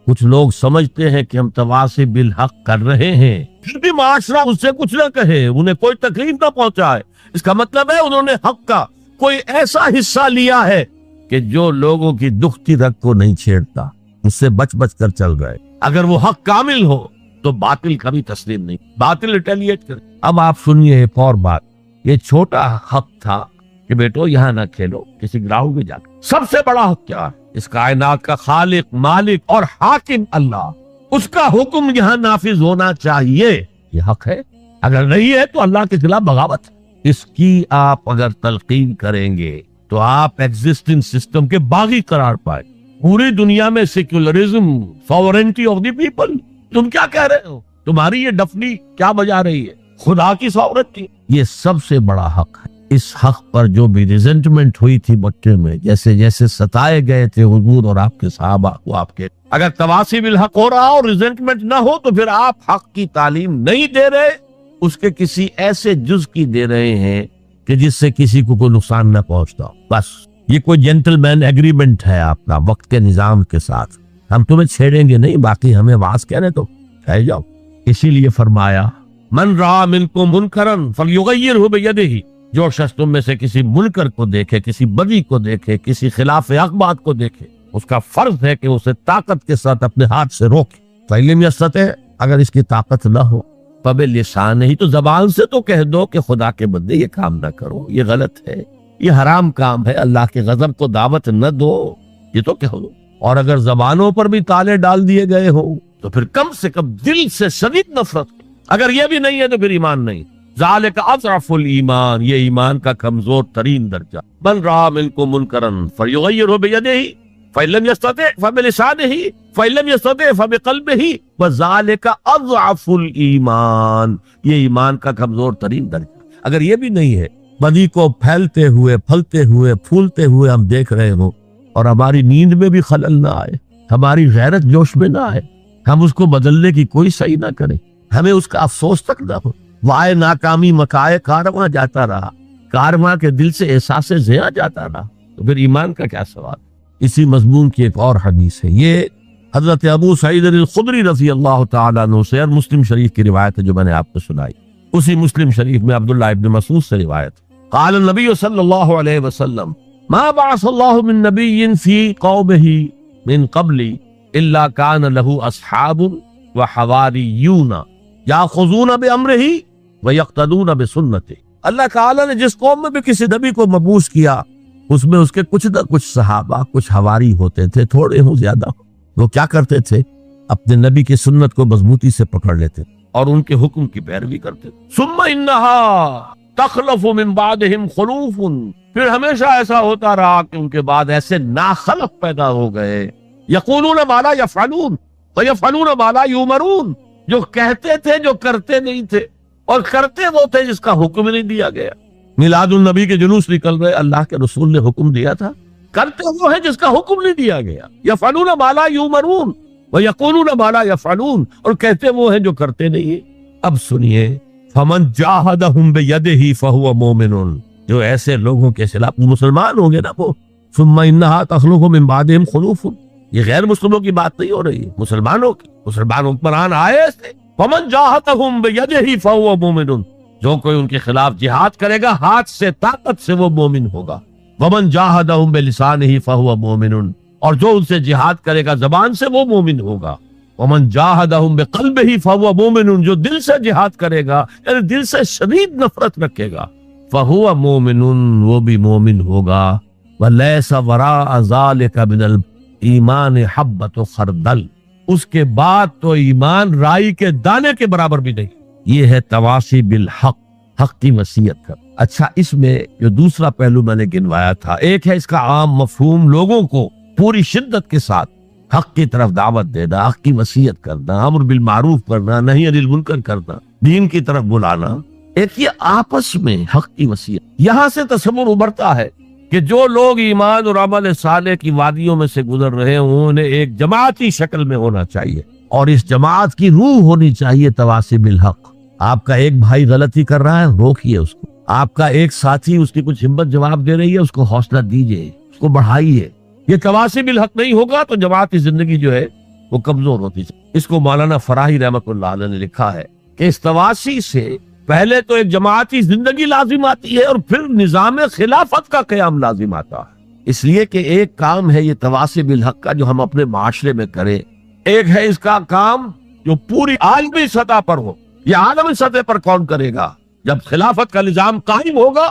کچھ لوگ سمجھتے ہیں کہ ہم تواصی بالحق کر رہے ہیں، پھر بھی معاشرہ اس سے کچھ نہ کہے، انہیں کوئی تکلیف نہ پہنچائے، اس کا مطلب ہے انہوں نے حق کا کوئی ایسا حصہ لیا ہے کہ جو لوگوں کی دکھتی رگ کو نہیں چھیڑتا، اس سے بچ بچ کر چل رہے۔ اگر وہ حق کامل ہو تو باطل کبھی تسلیم نہیں، باطل ریٹیلیٹ کرے۔ اب آپ سنیے ایک اور بات، یہ چھوٹا حق تھا کہ بیٹو یہاں نہ کھیلو، کسی گراؤنڈ میں جا کے۔ سب سے بڑا حق کیا ہے؟ اس کائنات کا خالق، مالک اور حاکم اللہ، اس کا حکم یہاں نافذ ہونا چاہیے، یہ حق ہے۔ اگر نہیں ہے تو اللہ کے خلاف بغاوت ہے۔ اس کی آپ اگر تلقین کریں گے تو آپ ایگزسٹنگ سسٹم کے باغی قرار پائے۔ پوری دنیا میں secularism, sovereignty of the people, تم کیا کہہ رہے ہو؟ تمہاری یہ ڈفلی کیا بجا رہی ہے؟ خدا کی سوورنٹی، یہ سب سے بڑا حق ہے۔ اس حق پر جو بھی ریزنٹمنٹ ہوئی تھی مکے میں، جیسے جیسے ستائے گئے تھے حضور اور آپ کے صحابہ کو، آپ کے اگر تواصی بالحق ہو رہا اور ریزنٹمنٹ نہ ہو تو پھر آپ حق کی تعلیم نہیں دے رہے، اس کے کسی ایسے جز کی دے رہے ہیں کہ جس سے کسی کو کوئی نقصان نہ پہنچتا۔ بس یہ کوئی جینٹل مین ایگریمنٹ ہے آپ کا وقت کے نظام کے ساتھ، ہم تمہیں چھیڑیں گے نہیں، باقی ہمیں واز کہنے تو کہہ جاؤ۔ اسی لیے فرمایا من رأى منکم منکرا فلیغیرہ بیدہ، جو شخص تم میں سے کسی منکر کو دیکھے، کسی بدی کو دیکھے، کسی خلاف حق بات کو دیکھے، اس کا فرض ہے کہ اسے طاقت کے ساتھ اپنے ہاتھ سے روکے۔ فَإِن لَمْ يَسْتَطِعْ، اگر اس کی طاقت نہ ہو، فَبِلِسَانِهِ، تو زبان سے تو کہہ دو کہ خدا کے بندے یہ کام نہ کرو، یہ غلط ہے، یہ حرام کام ہے، اللہ کے غضب کو دعوت نہ دو، یہ تو کہہ دو۔ اور اگر زبانوں پر بھی تالے ڈال دیے گئے ہوں تو پھر کم سے کم دل سے شدید نفرت، اگر یہ بھی نہیں ہے تو پھر ایمان نہیں۔ ذالک اضعف الایمان، یہ ایمان کا کمزور ترین درجہ۔ من رأى منکم منکرا فلیغیرہ بیدہ فإن لم يستطع فبلسانہ فإن لم يستطع فبقلبہ وذالک اضعف الایمان، یہ ایمان کا کمزور ترین درجہ۔ اگر یہ بھی نہیں ہے، بدی کو پھیلتے ہوئے، پھلتے ہوئے، پھولتے ہوئے ہم دیکھ رہے ہوں اور ہماری نیند میں بھی خلل نہ آئے، ہماری غیرت جوش میں نہ آئے، ہم اس کو بدلنے کی کوئی صحیح نہ کریں، ہمیں اس کا افسوس تک نہ ہو، وائے ناکامی مکائے کارواں جاتا رہا، کارواں کے دل سے احساس زیاں جاتا رہا، تو پھر ایمان کا کیا سوال؟ اسی مضمون کی ایک اور حدیث ہے، یہ حضرت ابو سعید الخدری رضی اللہ تعالیٰ عنہ سے، اور مسلم شریف کی روایت ہے جو میں نے آپ کو سنائی۔ اسی مسلم شریف میں عبداللہ ابن مسعود سے روایت، قال النبی صلی اللہ علیہ وسلم ما بعث اللہ من نبی فی قومہ من قبل الا کان لہ اصحاب وحواریون یاخذون بامرہ ویقتدون بسنتہ۔ اللہ تعالیٰ نے جس قوم میں بھی کسی نبی کو مبعوث کیا، اس میں اس کے کچھ نہ کچھ صحابہ، کچھ حواری ہوتے تھے، تھوڑے ہوں زیادہ ہوں، وہ کیا کرتے تھے؟ اپنے نبی کی سنت کو مضبوطی سے پکڑ لیتے اور ان کے حکم کی پیروی کرتے۔ ثم انہا تخلف من بعدہم خلوف، پھر ہمیشہ ایسا ہوتا رہا کہ ان کے بعد ایسے ناخلف پیدا ہو گئے، یقولون ما لا یفعلون، وَيَفْعَلُونَ مَا لَا يُؤْمَرُونَ، جو کہتے تھے جو کرتے نہیں تھے، اور کرتے وہ تھے جس کا حکم نہیں دیا گیا۔ میلاد النبی کے جلوس نکل رہے، اللہ کے رسول نے حکم دیا تھا، کرتے وہ ہیں جس کا حکم نہیں دیا گیا۔ يَفْعَلُونَ مَا لَا يُؤْمَرُونَ وَيَقُولُونَ مَا لَا يَفْعَلُونَ، اور کہتے وہ ہیں جو کرتے نہیں ہیں۔ اب سنیے، فَمَنْ جَاهَدَهُمْ بِيَدِهِ فَهُوَ مُؤْمِنٌ، جو ایسے لوگوں کے خلاف مسلمان ہوں گے نا وہ، ثُمَّ إِنَّهَا تَخْلُفُ مِنْ بَعْدِهِمْ خُلُوفٌ، یہ غیر مسلموں کی بات نہیں ہو رہی، مسلمانوں کی، مسلمان حکمران آئے تھے۔ فَمَنْ جَاهَدَهُمْ بِيَدِهِ فَهُوَ مُؤْمِنٌ، جو کوئی ان کے خلاف جہاد کرے گا ہاتھ سے، طاقت سے، وہ مومن ہوگا۔ وَمَنْ جَاهَدَهُمْ بِلِسَانِهِ فَهُوَ مُؤْمِنٌ، اور جو ان سے جہاد کرے گا زبان سے، وہ مومن ہوگا۔ وَمَنْ جَاهَدَهُمْ بِقَلْبِهِ فَهُوَ مُؤْمِنٌ، جو دل سے جہاد کرے گا، یعنی دل سے شدید نفرت رکھے گا، فَهُوَ مُؤْمِنٌ، وہ بھی مومن ہوگا۔ وَلَيْسَ وَرَاءَ ذَلِكَ مِنَ الْإِيمَانِ حَبَّةُ خَرْدَلٍ، اس کے بعد تو ایمان رائی کے دانے کے برابر بھی نہیں۔ یہ ہے تواصی بالحق، حق کی وصیت کر۔ اچھا، اس میں جو دوسرا پہلو میں نے گنوایا تھا، ایک ہے اس کا عام مفہوم، لوگوں کو پوری شدت کے ساتھ حق کی طرف دعوت دینا، حق کی وصیت کرنا، امر بالمعروف کرنا، نہی عن المنکر کرنا، دین کی طرف بلانا۔ ایک یہ آپس میں حق کی وصیت، یہاں سے تصور ابھرتا ہے کہ جو لوگ ایمان اور عمل صالح کی وادیوں میں سے گزر رہے ہیں، انہیں ایک جماعتی شکل میں ہونا چاہیے، اور اس جماعت کی روح ہونی چاہیے تواصی بالحق۔ آپ کا ایک بھائی غلطی کر رہا ہے، روکیے اس کو۔ آپ کا ایک ساتھی اس کی کچھ ہمت جواب دے رہی ہے، اس کو حوصلہ دیجیے، اس کو بڑھائیے۔ یہ تواصی بالحق نہیں ہوگا تو جماعتی زندگی جو ہے وہ کمزور ہوتی ہے۔ اس کو مولانا فراہی رحمۃ اللہ علیہ نے لکھا ہے کہ اس تواصی سے پہلے تو ایک جماعتی زندگی لازم آتی ہے، اور پھر نظام خلافت کا قیام لازم آتا ہے۔ اس لیے کہ ایک کام ہے یہ تواصی بالحق کا جو ہم اپنے معاشرے میں کریں، ایک ہے اس کا کام جو پوری عالمی سطح پر ہو۔ یہ عالمی سطح پر کون کرے گا؟ جب خلافت کا نظام قائم ہوگا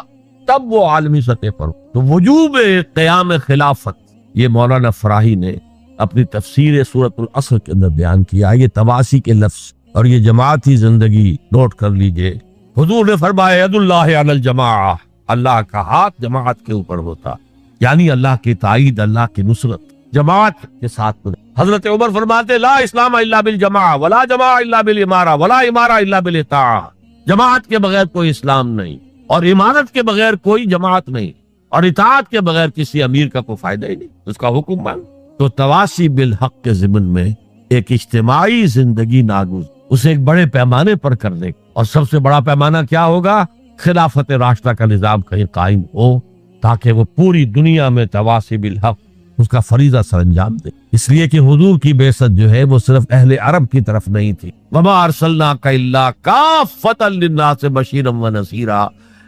تب وہ عالمی سطح پر ہو۔ تو وجوب قیام خلافت، یہ مولانا فراہی نے اپنی تفسیر سورۃ العصر کے اندر بیان کیا۔ یہ تواصی کے لفظ اور یہ جماعتی زندگی نوٹ کر لیجئے۔ حضور نے فرمایا ید اللہ علی الجماعہ، اللہ کا ہاتھ جماعت کے اوپر ہوتا، یعنی اللہ کی تائید، اللہ کی نصرت جماعت کے ساتھ۔ حضرت عمر فرماتے لا اسلام الا بالجماعہ ولا جماعہ الا بالامارہ ولا امارہ الا بالاطاعہ، جماعت کے بغیر کوئی اسلام نہیں، اور امارت کے بغیر کوئی جماعت نہیں، اور اطاعت کے بغیر کسی امیر کا کوئی فائدہ ہی نہیں، اس کا حکم مان۔ تو تواصی بالحق کے ضمن میں ایک اجتماعی زندگی ناگزیر، اسے ایک بڑے پیمانے پر کرنے، اور سب سے بڑا پیمانہ کیا ہوگا؟ خلافت راشدہ کا نظام کہیں قائم ہو، تاکہ وہ پوری دنیا میں تواصی بالحق اس کا فریضہ سر انجام دے۔ اس لیے کہ حضور کی بعثت جو ہے وہ صرف اہل عرب کی طرف نہیں تھی۔ وما ارسلناک الا کافۃ للناس بشیرا ونذیرا،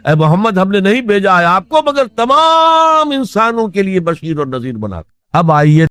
اے محمد ہم نے نہیں بھیجا ہے آپ کو مگر تمام انسانوں کے لیے بشیر اور نذیر بنا۔ اب آئیے